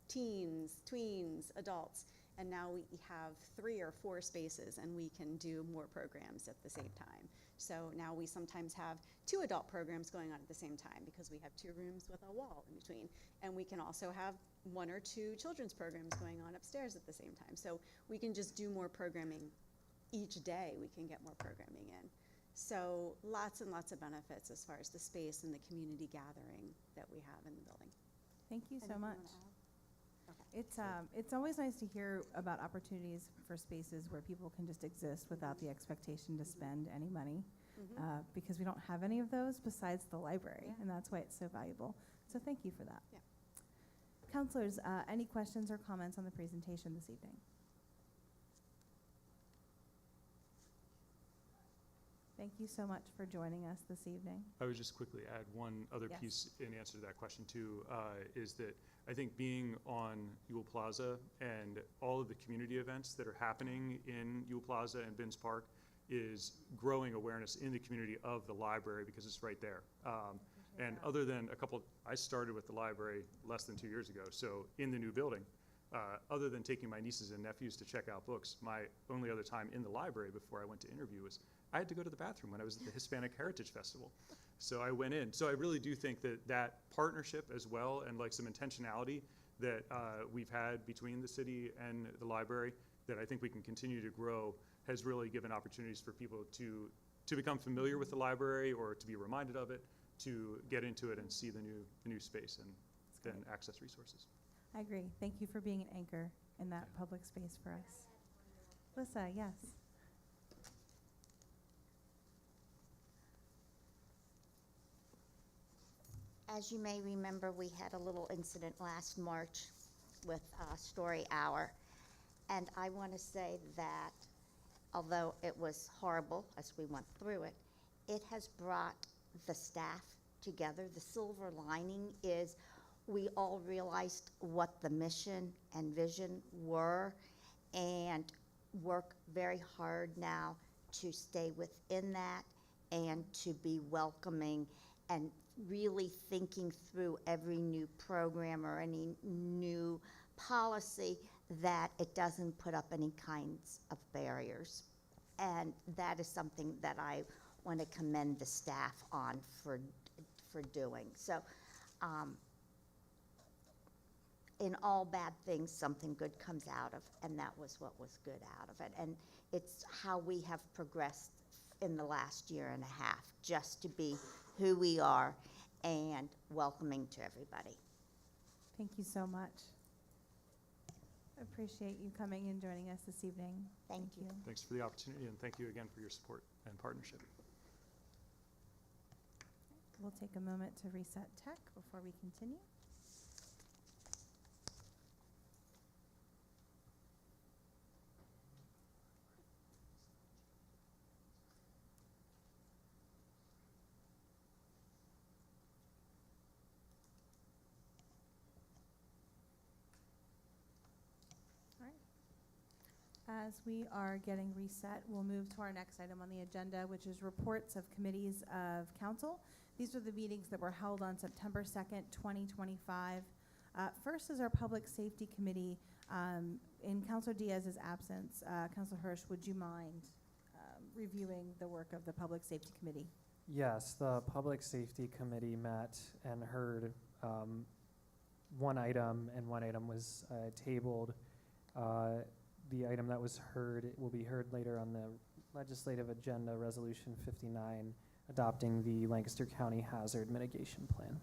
teens, tweens, adults, and now we have 3 or 4 spaces, and we can do more programs at the same time. So now we sometimes have 2 adult programs going on at the same time because we have 2 rooms with a wall in between. And we can also have 1 or 2 children's programs going on upstairs at the same time. So we can just do more programming each day. We can get more programming in. So lots and lots of benefits as far as the space and the community gathering that we have in the building. Thank you so Anything you much. wanna add? It's always nice to hear about opportunities for spaces where people can just exist without the expectation to spend any money, because we don't have any of those besides the library, Yeah. and that's why it's so valuable. So thank you for that. Yeah. Counselors, any questions or comments on the presentation this evening? Thank you so much for joining us this evening. I would just quickly add one other Yes. piece in answer to that question too, is that I think being on Ewell Plaza and all of the community events that are happening in Ewell Plaza and Binns Park is growing awareness in the community of the library because it's right there. And other than I started with the library less than 2 years ago, so in the new building, other than taking my nieces and nephews to check out books, my only other time in the library before I went to interview was I had to go to the bathroom when I was at the Hispanic Heritage Festival. So I went in. So I really do think that that partnership as well, and like some intentionality that we've had between the city and the library that I think we can continue to grow, has really given opportunities for people to become familiar with the library or to be reminded of it, to get into it and see the new space and then access resources. I agree. Thank you for being an anchor in that public space for us. Lissa, yes. As you may remember, we had a little incident last March with Story Hour. And I want to say that although it was horrible as we went through it, it has brought the staff together. The silver lining is we all realized what the mission and vision were and work very hard now to stay within that and to be welcoming and really thinking through every new program or any new policy that it doesn't put up any kinds of barriers. And that is something that I want to commend the staff on for doing. So in all bad things, something good comes out of, and that was what was good out of it. And it's how we have progressed in the last year and a half, just to be who we are and welcoming to everybody. Thank you so much. Appreciate you coming and joining us this evening. Thank you. Thanks for the opportunity, and thank you again for your support and partnership. we'll take a moment to reset tech before we continue. All right. As we are getting reset, we'll move to our next item on the agenda, which is reports of committees of council. These are the meetings that were held on September 2nd, 2025. First is our Public Safety Committee. In Councilor Diaz's absence, Councilor Hirsch, would you mind reviewing the work of the Public Safety Committee? Yes, the Public Safety Committee met and heard one item, and one item was tabled. The item that was heard will be heard later on the legislative agenda, Resolution 59, adopting the Lancaster County Hazard Mitigation Plan.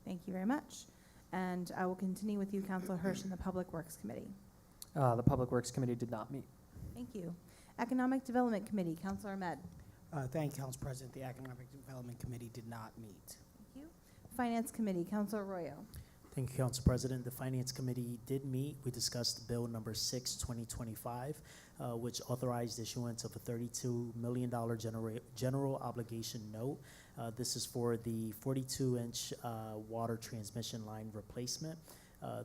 Thank you very much. And I will continue with you, Councilor Hirsch, in the Public Works Committee. The Public Works Committee did not meet. Thank you. Economic Development Committee, Councilor Ahmed. Thank you, Council President. The Economic Development Committee did not meet. Thank you. Finance Committee, Councilor Arroyo. Thank you, Council President. The Finance Committee did meet. We discussed Bill number 6, 2025, which authorized issuance of a $32 million general obligation note. This is for the 42-inch water transmission line replacement.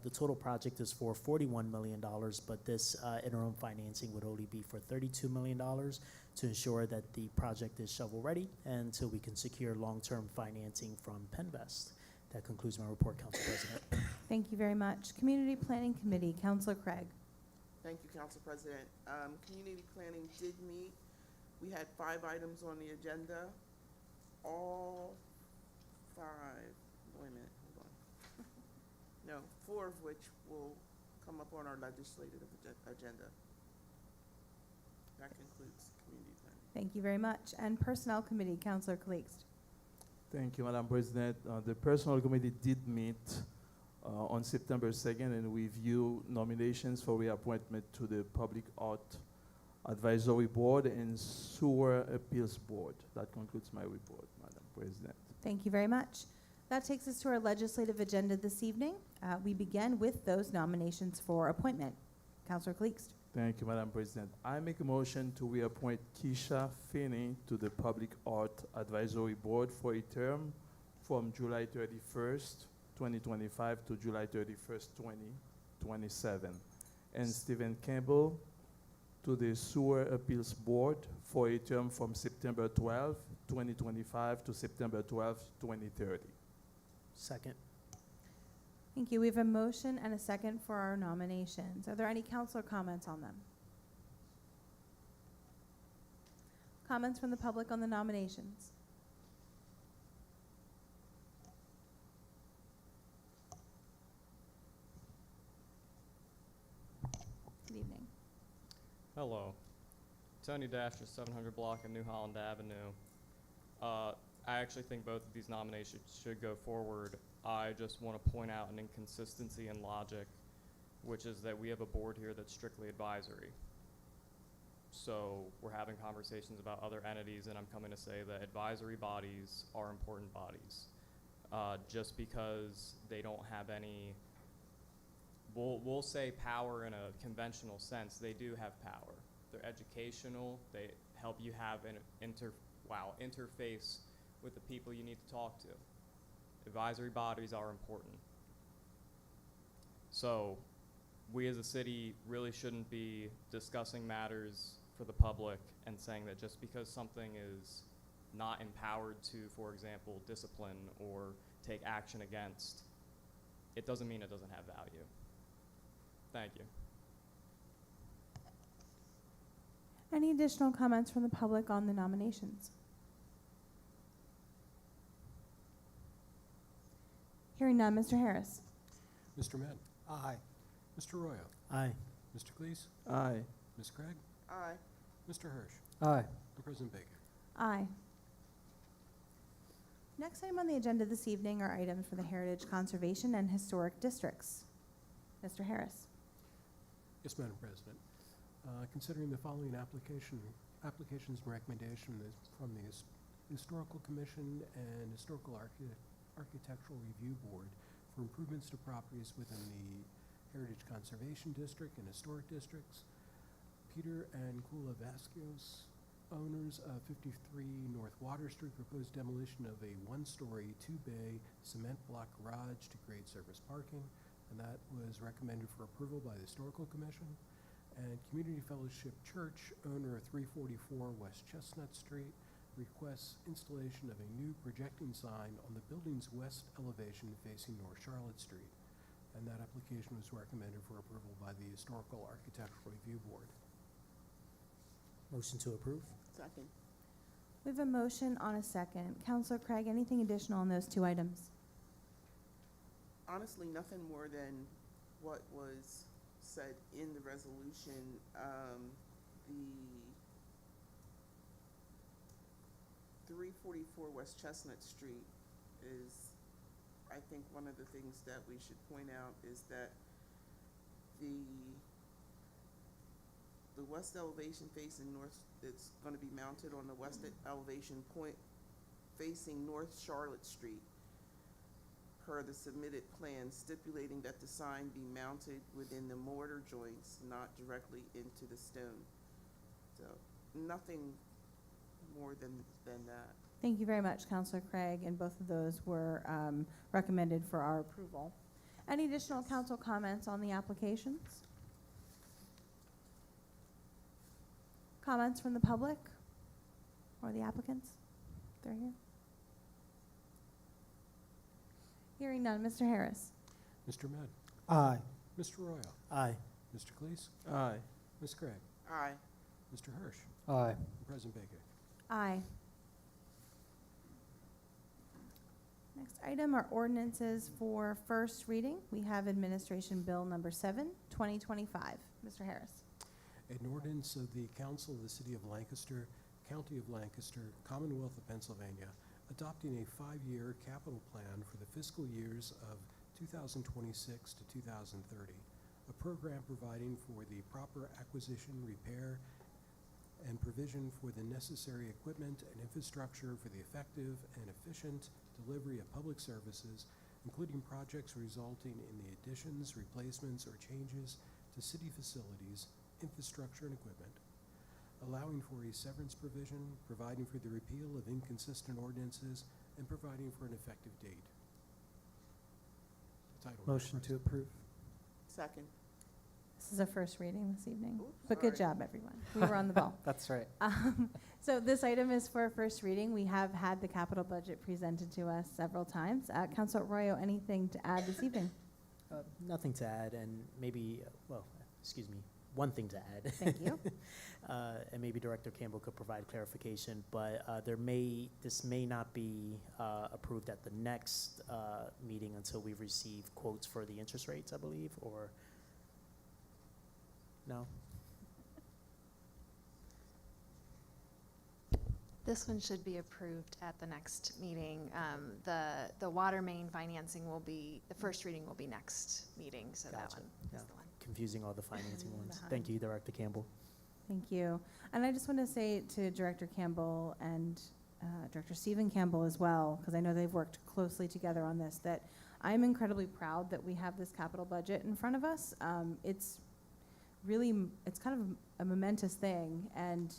The total project is for $41 million, but this interim financing would only be for $32 million to ensure that the project is shovel-ready and until we can secure long-term financing from Penvest. That concludes my report, Council President. Thank you very much. Community Planning Committee, Councilor Craig. Thank you, Council President. Community planning did meet. We had 5 items on the agenda. All 5, wait a minute, hold on. No, 4 of which will come up on our legislative agenda. That concludes community planning. Thank you very much. And Personnel Committee, Councilor Calixte. Thank you, Madam President. The Personnel Committee did meet on September 2nd and review nominations for reappointment to the Public Art Advisory Board and Sewer Appeals Board. That concludes my report, Madam President. Thank you very much. That takes us to our legislative agenda this evening. We begin with those nominations for appointment. Councilor Calixte. Thank you, Madam President. I make a motion to reappoint Keisha Finney to the Public Art Advisory Board for a term from July 31st, 2025 to July 31st, 2027. And Stephen Campbell to the Sewer Appeals Board for a term from September 12, 2025 to September 12, 2030. Second. Thank you. We have a motion and a second for our nominations. Are there any councilor comments on them? Comments from the public on the nominations? Good evening. Hello. Tony Dasher, 700 block of New Holland Avenue. I actually think both of these nominations should go forward. I just want to point out an inconsistency in logic, which is that we have a board here that's strictly advisory. So we're having conversations about other entities, and I'm coming to say that advisory bodies are important bodies. Just because they don't have any, we'll say power in a conventional sense, they do have power. They're educational, they help you have an interface with the people you need to talk to. Advisory bodies are important. So we as a city really shouldn't be discussing matters for the public and saying that just because something is not empowered to, for example, discipline or take action against, it doesn't mean it doesn't have value. Thank you. Any additional comments from the public on the nominations? Hearing none, Mr. Harris. Mr. Ahmed. Aye. Mr. Arroyo. Aye. Mr. Cleese. Aye. Ms. Craig. Aye. Mr. Hirsch. Aye. And President Baker. Aye. Next item on the agenda this evening are items for the Heritage Conservation and Historic Districts. Mr. Harris. Yes, Madam President. Considering the following applications and recommendations from the Historical Commission and Historical Architectural Review Board for improvements to properties within the Heritage Conservation District and Historic Districts. Peter and Kula Vasquez, owners of 53 North Water Street, proposed demolition of a one-story, two-bay cement block garage to create surface parking, and that was recommended for approval by the Historical Commission. And Community Fellowship Church, owner of 344 West Chestnut Street, requests installation of a new projecting sign on the building's west elevation facing North Charlotte Street. And that application was recommended for approval by the Historical Architectural Review Board. Motion to approve? Second. We have a motion on a second. Counselor Craig, anything additional on those two items? Honestly, nothing more than what was said in the resolution. The 344 West Chestnut Street is, I think, one of the things that we should point out is that the west elevation facing north, it's going to be mounted on the west elevation point facing North Charlotte Street per the submitted plan, stipulating that the sign be mounted within the mortar joints, not directly into the stone. So nothing more than that. Thank you very much, Counselor Craig, and both of those were recommended for our approval. Any additional council comments on the applications? Comments from the public or the applicants? They're here. Hearing none. Mr. Harris. Mr. Med. Aye. Mr. Royal. Aye. Mr. Cleese. Aye. Ms. Craig. Aye. Mr. Hirsch. Aye. And President Baker. Aye. Next item are ordinances for first reading. We have Administration Bill Number 7, 2025. Mr. Harris. An ordinance of the Council of the City of Lancaster, County of Lancaster, Commonwealth of Pennsylvania, adopting a 5-year capital plan for the fiscal years of 2026 to 2030, a program providing for the proper acquisition, repair, and provision for the necessary equipment and infrastructure for the effective and efficient delivery of public services, including projects resulting in the additions, replacements, or changes to city facilities, infrastructure, and equipment, allowing for a severance provision, providing for the repeal of inconsistent ordinances, and providing for an effective date. The title, Madam Motion to President. approve. Second. This is a first reading this evening, Oops, but good sorry. job, everyone. We were on the ball. That's right. So this item is for first reading. We have had the capital budget presented to us several times. Councilor Arroyo, anything to add this evening? Nothing to add, and maybe, one thing to add. Thank you. And maybe Director Campbell could provide clarification, but this may not be approved at the next meeting until we receive quotes for the interest rates, I believe, or no? This one should be approved at the next meeting. The water main financing will be, the first reading will be next meeting, so that Gotcha. one Yeah. is the one. Confusing all the financing ones. Behind. Thank you, Director Campbell. Thank you. And I just want to say to Director Campbell and Director Stephen Campbell as well, because I know they've worked closely together on this, that I'm incredibly proud that we have this capital budget in front of us. It's really, it's kind of a momentous thing, and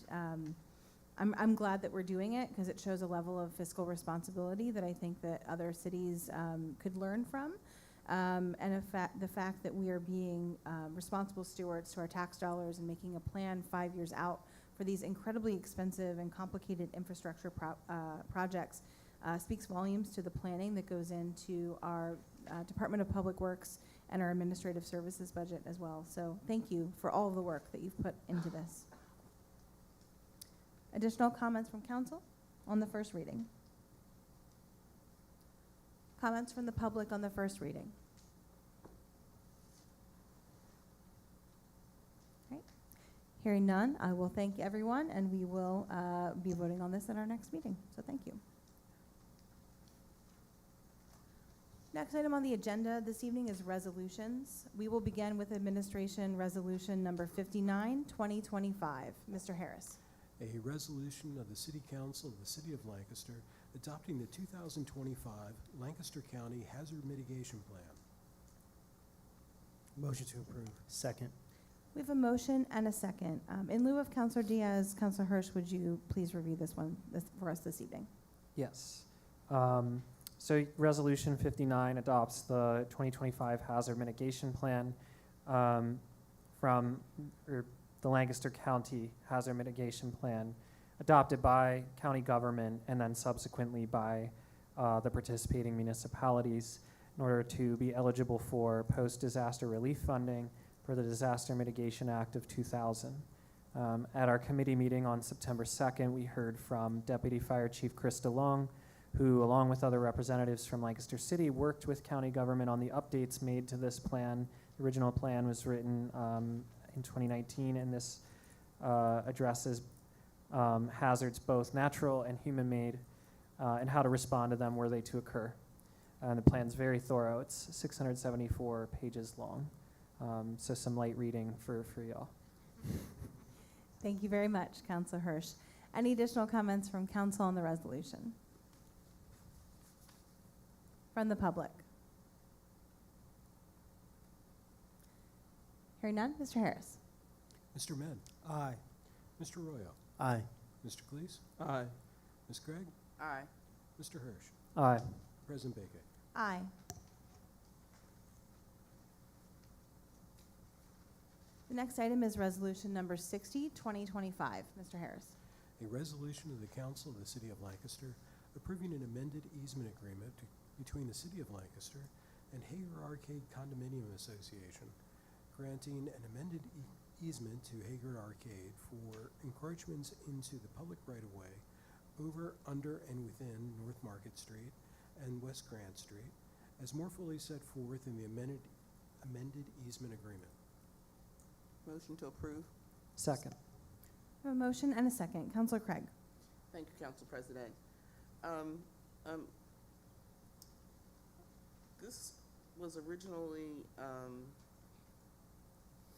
I'm glad that we're doing it because it shows a level of fiscal responsibility that I think that other cities could learn from. And the fact that we are being responsible stewards to our tax dollars and making a plan 5 years out for these incredibly expensive and complicated infrastructure projects speaks volumes to the planning that goes into our Department of Public Works and our administrative services budget as well. So thank you for all of the work that you've put into this. Additional comments from council on the first reading? Comments from the public on the first reading? Right. Hearing none, I will thank everyone, and we will be voting on this at our next meeting. So thank you. Next item on the agenda this evening is resolutions. We will begin with Administration Resolution Number 59, 2025. Mr. Harris. A resolution of the City Council of the City of Lancaster adopting the 2025 Lancaster County Hazard Mitigation Plan. Motion to approve. Second. We have a motion and a second. In lieu of Counselor Diaz, Counselor Hirsch, would you please review this one for us this evening? Yes. So Resolution 59 adopts the 2025 Hazard Mitigation Plan from the Lancaster County Hazard Mitigation Plan, adopted by county government and then subsequently by the participating municipalities in order to be eligible for post-disaster relief funding for the Disaster Mitigation Act of 2000. At our committee meeting on September 2nd, we heard from Deputy Fire Chief Chris DeLong, who, along with other representatives from Lancaster City, worked with county government on the updates made to this plan. The original plan was written in 2019, and this addresses hazards, both natural and human-made, and how to respond to them were they to occur. And the plan's very thorough. It's 674 pages long, so some light reading for y'all. Thank you very much, Counselor Hirsch. Any additional comments from council on the resolution? From the public? Hearing none, Mr. Harris. Mr. Med. Aye. Mr. Royo. Aye. Mr. Cleese. Aye. Ms. Craig. Aye. Mr. Hirsch. Aye. President Baker. Aye. The next item is resolution number 60, 2025. Mr. Harris. A resolution of the Council of the City of Lancaster approving an amended easement agreement between the City of Lancaster and Hager Arcade Condominium Association, granting an amended easement to Hager Arcade for encroachments into the public right-of-way over, under, and within North Market Street and West Grant Street, as more fully set forth in the amended easement agreement. Motion to approve. Second. We have a motion and a second. Counselor Craig. Thank you, Council President. This was originally,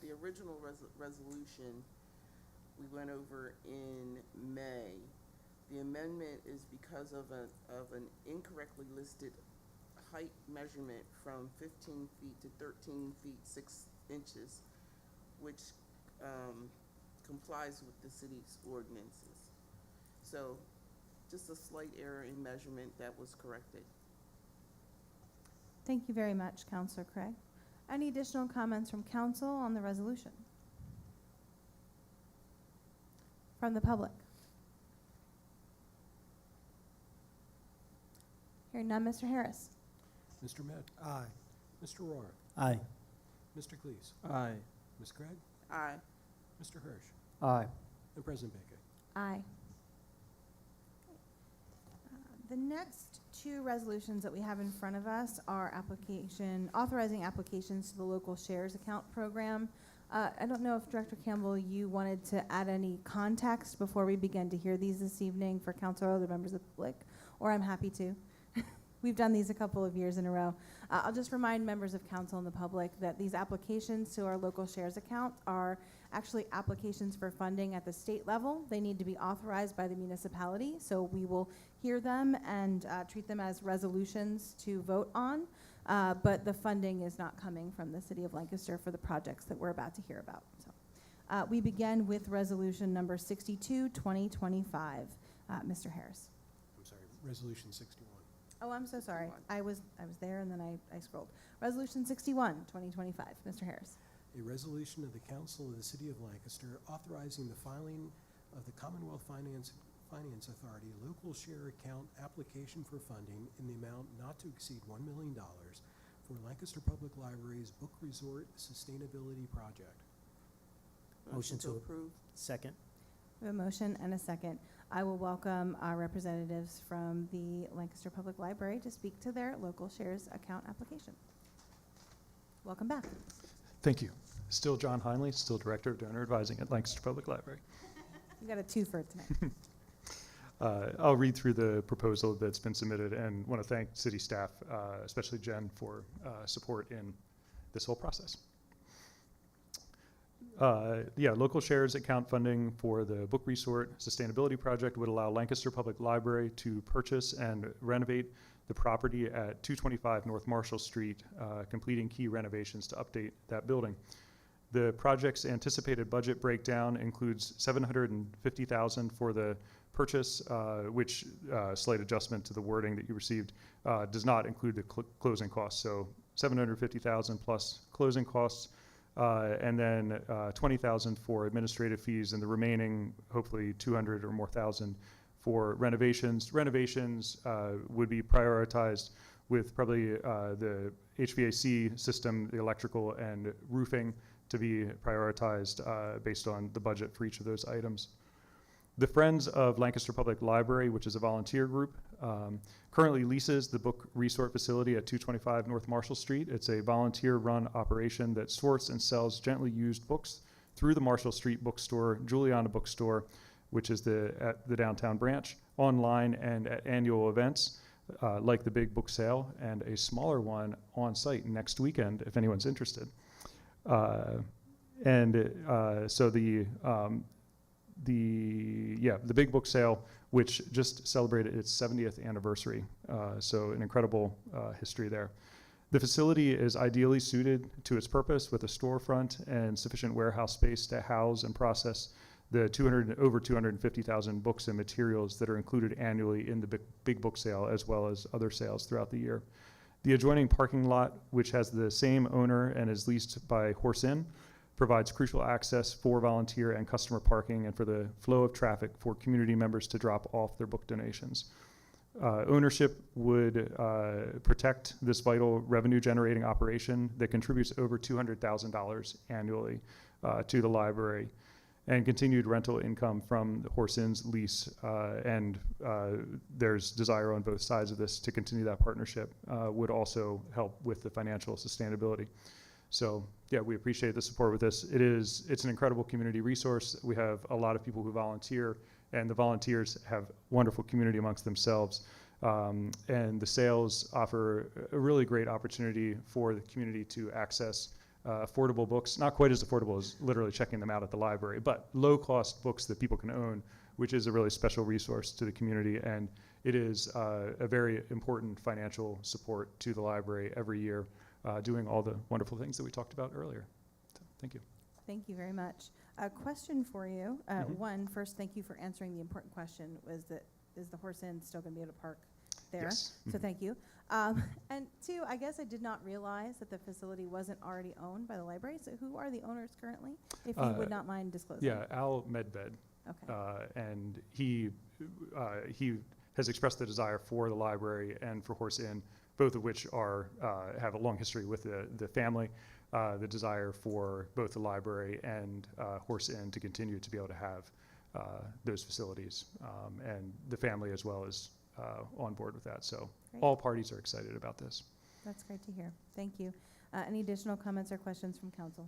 the original resolution we went over in May. The amendment is because of an incorrectly listed height measurement from 15 feet to 13 feet 6 inches, which complies with the city's ordinances. So just a slight error in measurement that was corrected. Thank you very much, Counselor Craig. Any additional comments from council on the resolution? From the public? Hearing none, Mr. Harris. Mr. Med. Aye. Mr. Rohr. Aye. Mr. Cleese. Aye. Ms. Craig. Aye. Mr. Hirsch. Aye. And President Baker. Aye. The next two resolutions that we have in front of us are authorizing applications to the local shares account program. I don't know if Director Campbell, you wanted to add any context before we begin to hear these this evening for council or other members of the public, or I'm happy to. We've done these a couple of years in a row. I'll just remind members of council and the public that these applications to our local shares account are actually applications for funding at the state level. They need to be authorized by the municipality, so we will hear them and treat them as resolutions to vote on, but the funding is not coming from the City of Lancaster for the projects that we're about to hear about. So, we begin with resolution number 62, 2025. Mr. Harris. I'm sorry, Resolution 61. Oh, I'm so sorry. I was there and then I scrolled. Resolution 61, 2025. Mr. Harris. A resolution of the Council of the City of Lancaster authorizing the filing of the Commonwealth Finance Authority local share account application for funding in the amount not to exceed $1 million for Lancaster Public Library's Book Resort Sustainability Project. Motion to approve. Second. We have a motion and a second. I will welcome our representatives from the Lancaster Public Library to speak to their local shares account application. Welcome back. Thank you. Still John Heinley, still Director of Donor Advising at Lancaster Public Library. You got a twofer tonight. I'll read through the proposal that's been submitted and want to thank city staff, especially Jen, for support in this whole process. Local shares account funding for the Book Resort Sustainability Project would allow Lancaster Public Library to purchase and renovate the property at 225 North Marshall Street, completing key renovations to update that building. The project's anticipated budget breakdown includes $750,000 for the purchase, which slight adjustment to the wording that you received does not include the closing costs. So $750,000 plus closing costs, and then $20,000 for administrative fees, and the remaining, hopefully $200,000 or more for renovations. Renovations would be prioritized with probably the HVAC system, the electrical, and roofing to be prioritized based on the budget for each of those items. The Friends of Lancaster Public Library, which is a volunteer group, currently leases the Book Resort facility at 225 North Marshall Street. It's a volunteer-run operation that sorts and sells gently used books through the Marshall Street Bookstore, Juliana Bookstore, which is at the downtown branch, online and at annual events like the Big Book Sale, and a smaller one on site next weekend if anyone's interested. So the Big Book Sale, which just celebrated its 70th anniversary, so an incredible history there. The facility is ideally suited to its purpose with a storefront and sufficient warehouse space to house and process the over 250,000 books and materials that are included annually in the Big Book Sale, as well as other sales throughout the year. The adjoining parking lot, which has the same owner and is leased by Horse Inn, provides crucial access for volunteer and customer parking and for the flow of traffic for community members to drop off their book donations. Ownership would protect this vital revenue-generating operation that contributes over $200,000 annually to the library, and continued rental income from the Horse Inn's lease, and there's desire on both sides of this to continue that partnership, would also help with the financial sustainability. So yeah, we appreciate the support with this. It's an incredible community resource. We have a lot of people who volunteer, and the volunteers have wonderful community amongst themselves. And the sales offer a really great opportunity for the community to access affordable books, not quite as affordable as literally checking them out at the library, but low-cost books that people can own, which is a really special resource to the community. And it is a very important financial support to the library every year, doing all the wonderful things that we talked about earlier. So, thank you. Thank you very much. A question for you. One, first, thank you for answering the important question, is the Horse Inn still going to be able to park there? Yes. So thank you. And two, I guess I did not realize that the facility wasn't already owned by the library. So who are the owners currently, if you would not mind disclosing? Yeah, Al Medved. Okay. And he has expressed the desire for the library and for Horse Inn, both of which have a long history with the family, the desire for both the library and Horse Inn to continue to be able to have those facilities, and the family as well is on board with that. So Great. all parties are excited about this. That's great to hear. Thank you. Any additional comments or questions from council?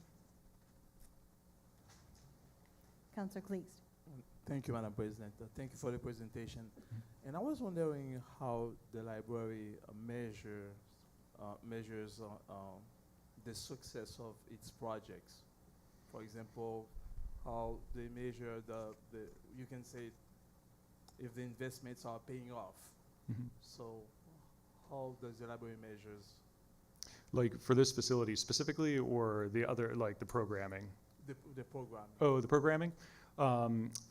Councilor Cleeks. Thank you, Madam President. Thank you for the presentation. And I was wondering how the library measures the success of its projects. For example, how they measure you can say if the investments are paying off. Mhm. So how does the library measures Like for this facility specifically, or the other, like the programming? the program? Oh, the programming?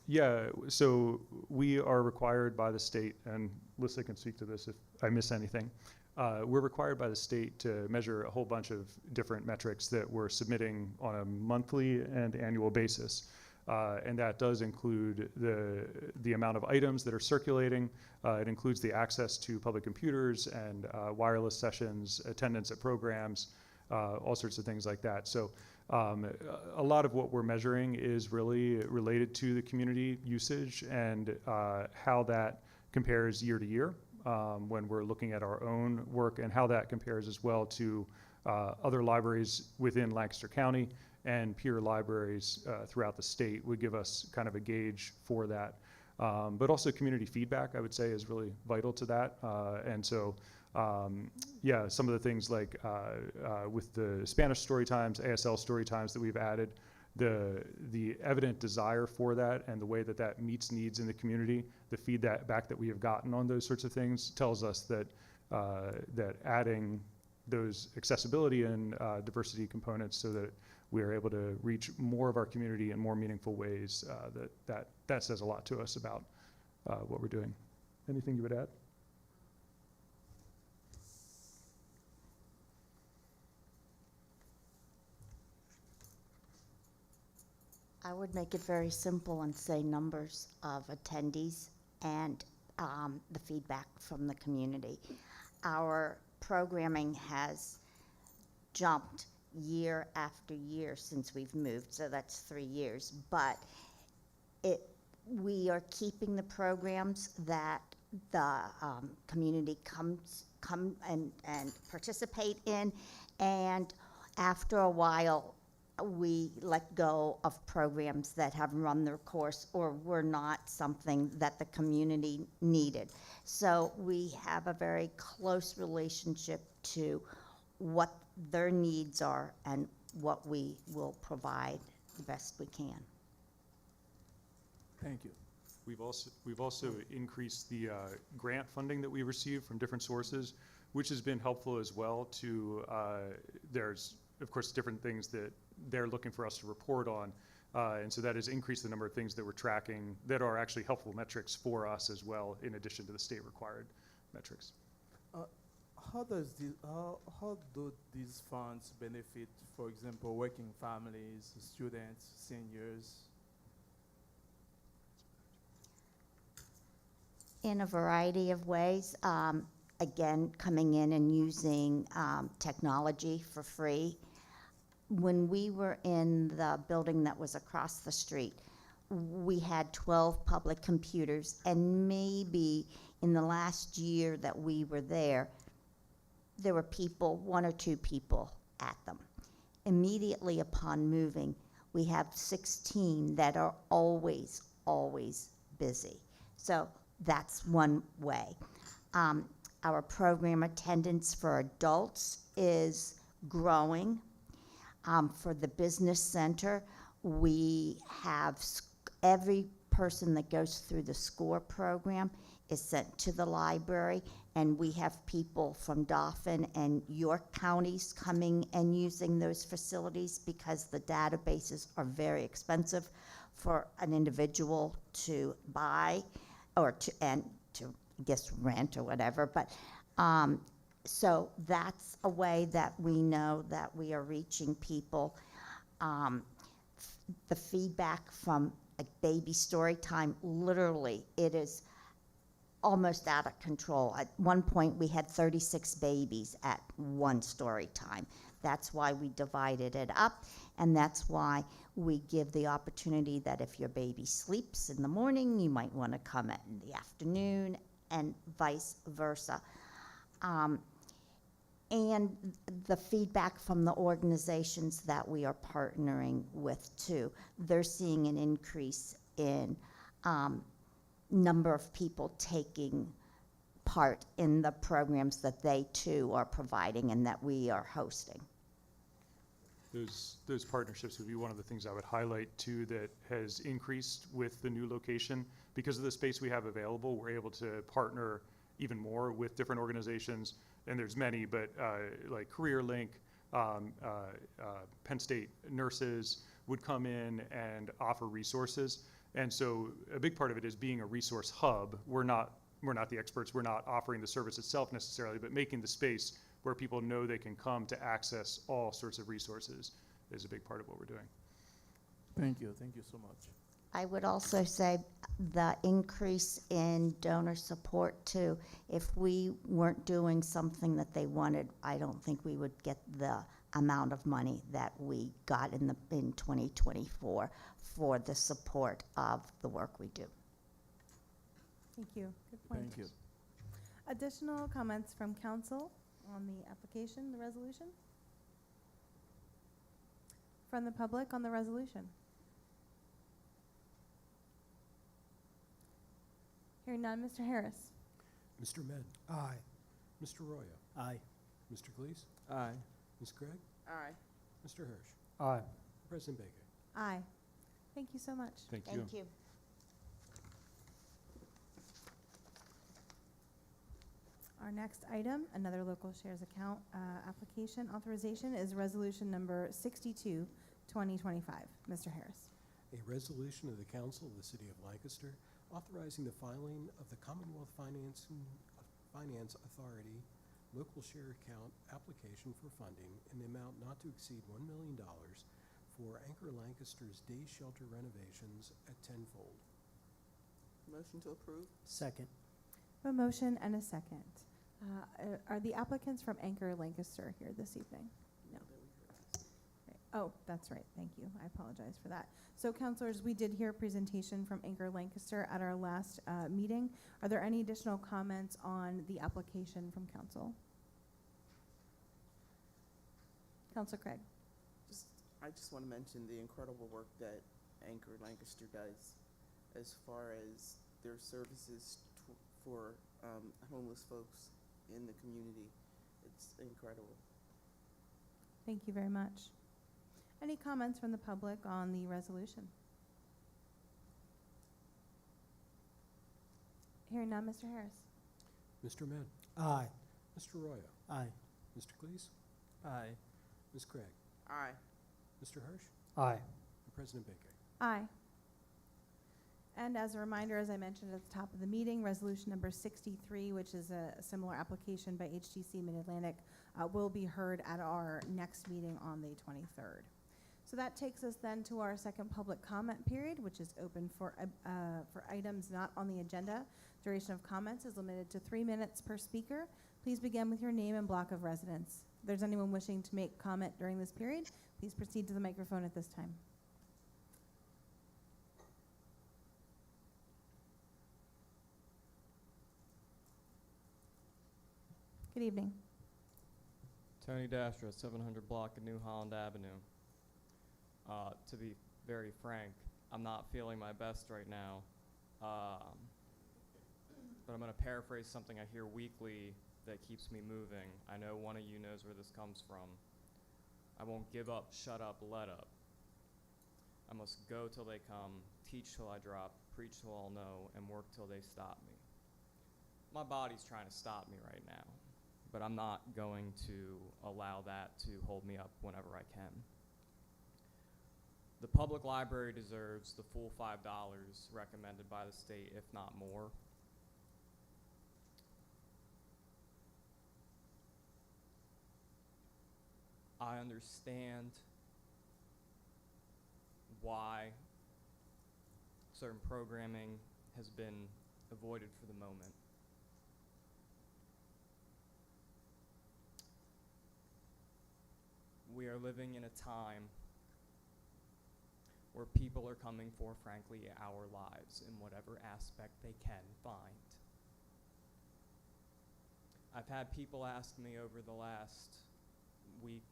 Yeah, so we are required by the state, and Lissa can speak to this if I miss anything. We're required by the state to measure a whole bunch of different metrics that we're submitting on a monthly and annual basis. And that does include the amount of items that are circulating. It includes the access to public computers and wireless sessions, attendance at programs, all sorts of things like that. So a lot of what we're measuring is really related to the community usage and how that compares year to year when we're looking at our own work, and how that compares as well to other libraries within Lancaster County and peer libraries throughout the state would give us kind of a gauge for that. But also community feedback, I would say, is really vital to that. And so, yeah, some of the things like with the Spanish story times, ASL story times that we've added, the evident desire for that and the way that that meets needs in the community, the feedback that we have gotten on those sorts of things tells us that that adding those accessibility and diversity components so that we are able to reach more of our community in more meaningful ways, that says a lot to us about what we're doing. Anything you would add? I would make it very simple and say numbers of attendees and the feedback from the community. Our programming has jumped year after year since we've moved, so that's 3 years. But we are keeping the programs that the community come and participate in, and after a while, we let go of programs that have run their course or were not something that the community needed. So we have a very close relationship to what their needs are and what we will provide the best we can. Thank you. We've also increased the grant funding that we receive from different sources, which has been helpful as well to, there's of course different things that they're looking for us to report on. And so that has increased the number of things that we're tracking that are actually helpful metrics for us as well, in addition to the state required metrics. How do these funds benefit, for example, working families, students, seniors? In a variety of ways. Again, coming in and using technology for free. When we were in the building that was across the street, we had 12 public computers, and maybe in the last year that we were there were people, 1 or 2 people at them. Immediately upon moving, we have 16 that are always busy. So that's one way. Our program attendance for adults is growing. For the business center, we have every person that goes through the SCORE program is sent to the library, and we have people from Dauphin and York counties coming and using those facilities because the databases are very expensive for an individual to buy or to I guess rent or whatever. But so that's a way that we know that we are reaching people. The feedback from a baby story time, literally, it is almost out of control. At one point, we had 36 babies at one story time. That's why we divided it up, and that's why we give the opportunity that if your baby sleeps in the morning, you might want to come in the afternoon, and vice versa. And the feedback from the organizations that we are partnering with too, they're seeing an increase in number of people taking part in the programs that they too are providing and that we are hosting. Those partnerships would be one of the things I would highlight too that has increased with the new location. Because of the space we have available, we're able to partner even more with different organizations, and there's many, but like CareerLink, Penn State nurses would come in and offer resources. And so a big part of it is being a resource hub. We're not the experts, we're not offering the service itself necessarily, but making the space where people know they can come to access all sorts of resources is a big part of what we're doing. Thank you so much. I would also say the increase in donor support too. If we weren't doing something that they wanted, I don't think we would get the amount of money that we got in 2024 for the support of the work we do. Thank you. Good point. Thank you. Additional comments from council on the application, the resolution? From the public on the resolution? Hearing none, Mr. Harris. Mr. Med. Aye. Mr. Roya. Aye. Mr. Glees. Aye. Ms. Craig. Aye. Mr. Hirsch. Aye. President Baker. Aye. Thank you so much. Thank you. Thank you. Our next item, another local shares account application authorization, is resolution number 62, 2025. Mr. Harris. A resolution of the Council of the City of Lancaster authorizing the filing of the Commonwealth Finance Authority local share account application for funding in the amount not to exceed $1 million for Anchor Lancaster's day shelter renovations at Tenfold. Motion to approve? Second. A motion and a second. Are the applicants from Anchor Lancaster here this evening? No. Right. Oh, that's right. Thank you. I apologize for that. So, councilors, we did hear a presentation from Anchor Lancaster at our last meeting. Are there any additional comments on the application from council? Councilor Craig. I just want to mention the incredible work that Anchor Lancaster does as far as their services for homeless folks in the community. It's incredible. Thank you very much. Any comments from the public on the resolution? Hearing none, Mr. Harris. Mr. Mann. Aye. Mr. Arroyo. Aye. Mr. Cleese. Aye. Ms. Craig. Aye. Mr. Hirsch. Aye. And President Baker. Aye. And as a reminder, as I mentioned at the top of the meeting, resolution number 63, which is a similar application by HTC Mid-Atlantic, will be heard at our next meeting on the 23rd. So that takes us then to our second public comment period, which is open for items not on the agenda. Duration of comments is limited to 3 minutes per speaker. Please begin with your name and block of residence. If there's anyone wishing to make comment during this period, please proceed to the microphone at this time. Good evening. Tony Dasher, 700 block of New Holland Avenue. To be very frank, I'm not feeling my best right now. But I'm going to paraphrase something I hear weekly that keeps me moving. I know one of you knows where this comes from. I won't give up, shut up, let up. I must go till they come, teach till I drop, preach till I'll know, and work till they stop me. My body's trying to stop me right now, but I'm not going to allow that to hold me up whenever I can. The public library deserves the full $5 recommended by the state, if not more. I understand why certain programming has been avoided for the moment. We are living in a time where people are coming for, frankly, our lives in whatever aspect they can find. I've had people ask me over the last week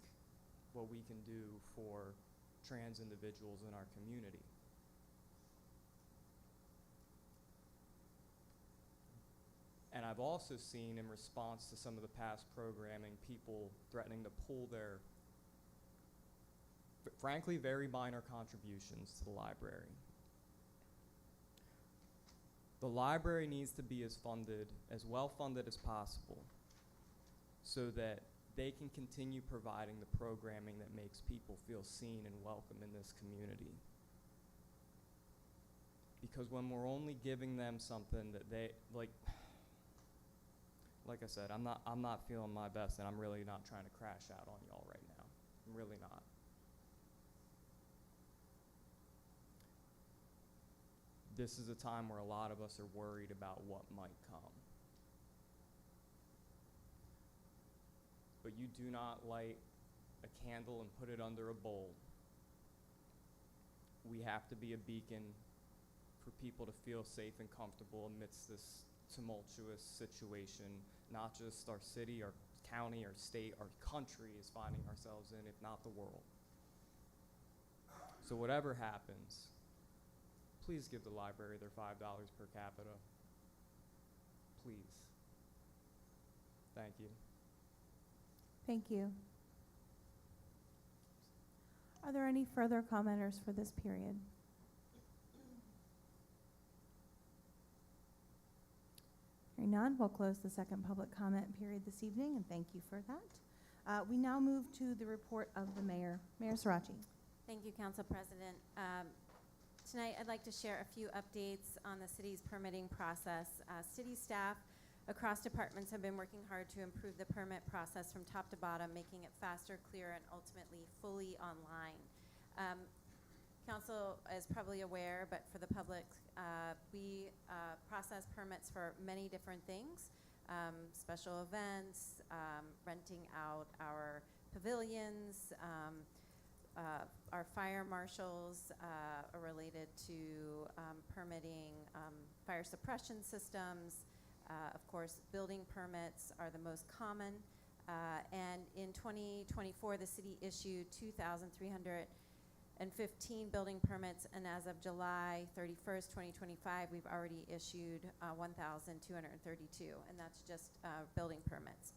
what we can do for trans individuals in our community. And I've also seen, in response to some of the past programming, people threatening to pull their frankly very minor contributions to the library. The library needs to be as well funded as possible so that they can continue providing the programming that makes people feel seen and welcome in this community. Because when we're only giving them something that they, like I said, I'm not feeling my best, and I'm really not trying to crash out on y'all right now. I'm really not. This is a time where a lot of us are worried about what might come. But you do not light a candle and put it under a bowl. We have to be a beacon for people to feel safe and comfortable amidst this tumultuous situation. Not just our city, our county, our state, our country is finding ourselves in, if not the world. So whatever happens, please give the library their $5 per capita. Please. Thank you. Thank you. Are there any further commenters for this period? Hearing none, we'll close the second public comment period this evening, and thank you for that. We now move to the report of the mayor. Mayor Sirachi. Thank you, Council President. Tonight, I'd like to share a few updates on the city's permitting process. City staff across departments have been working hard to improve the permit process from top to bottom, making it faster, clearer, and ultimately fully online. Council is probably aware, but for the public, we process permits for many different things, special events, renting out our pavilions, our fire marshals are related to permitting fire suppression systems. Of course, building permits are the most common. And in 2024, the city issued 2,315 building permits, and as of July 31st, 2025, we've already issued 1,232, and that's just building permits.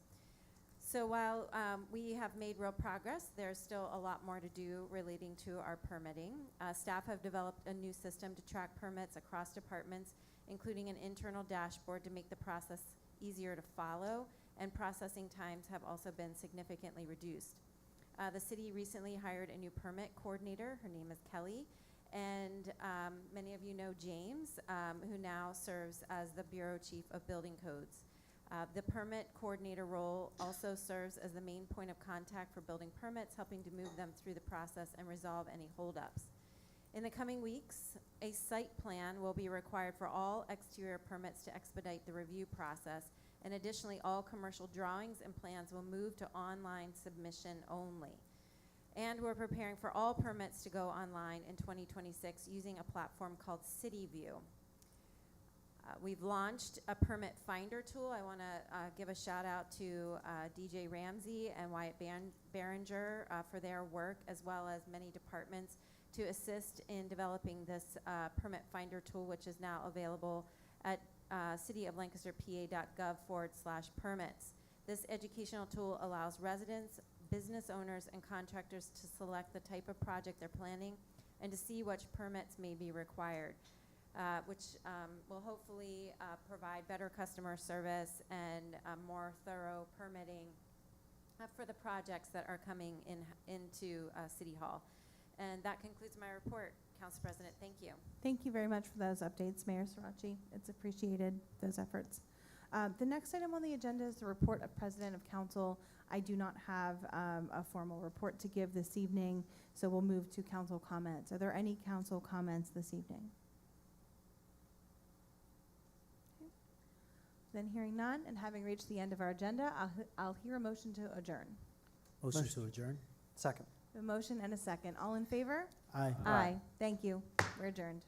So while we have made real progress, there's still a lot more to do relating to our permitting. Staff have developed a new system to track permits across departments, including an internal dashboard to make the process easier to follow, and processing times have also been significantly reduced. The city recently hired a new permit coordinator. Her name is Kelly, and many of you know James, who now serves as the Bureau Chief of Building Codes. The permit coordinator role also serves as the main point of contact for building permits, helping to move them through the process and resolve any holdups. In the coming weeks, a site plan will be required for all exterior permits to expedite the review process, and additionally, all commercial drawings and plans will move to online submission only. And we're preparing for all permits to go online in 2026 using a platform called CityView. We've launched a permit finder tool. I want to give a shout out to DJ Ramsey and Wyatt Behringer for their work, as well as many departments to assist in developing this permit finder tool, which is now available at cityoflancasterpa.gov/permits. This educational tool allows residents, business owners, and contractors to select the type of project they're planning and to see which permits may be required. Which will hopefully provide better customer service and more thorough permitting for the projects that are coming into City Hall. And that concludes my report, Council President. Thank you. Thank you very much for those updates, Mayor Sirachi. It's appreciated, those efforts. The next item on the agenda is the report of President of Council. I do not have a formal report to give this evening, so we'll move to council comments. Are there any council comments this evening? Then hearing none, and having reached the end of our agenda, I'll hear a motion to adjourn. Motion to adjourn. Second. A motion and a second. All in favor? Aye. Aye. Thank you. We're adjourned.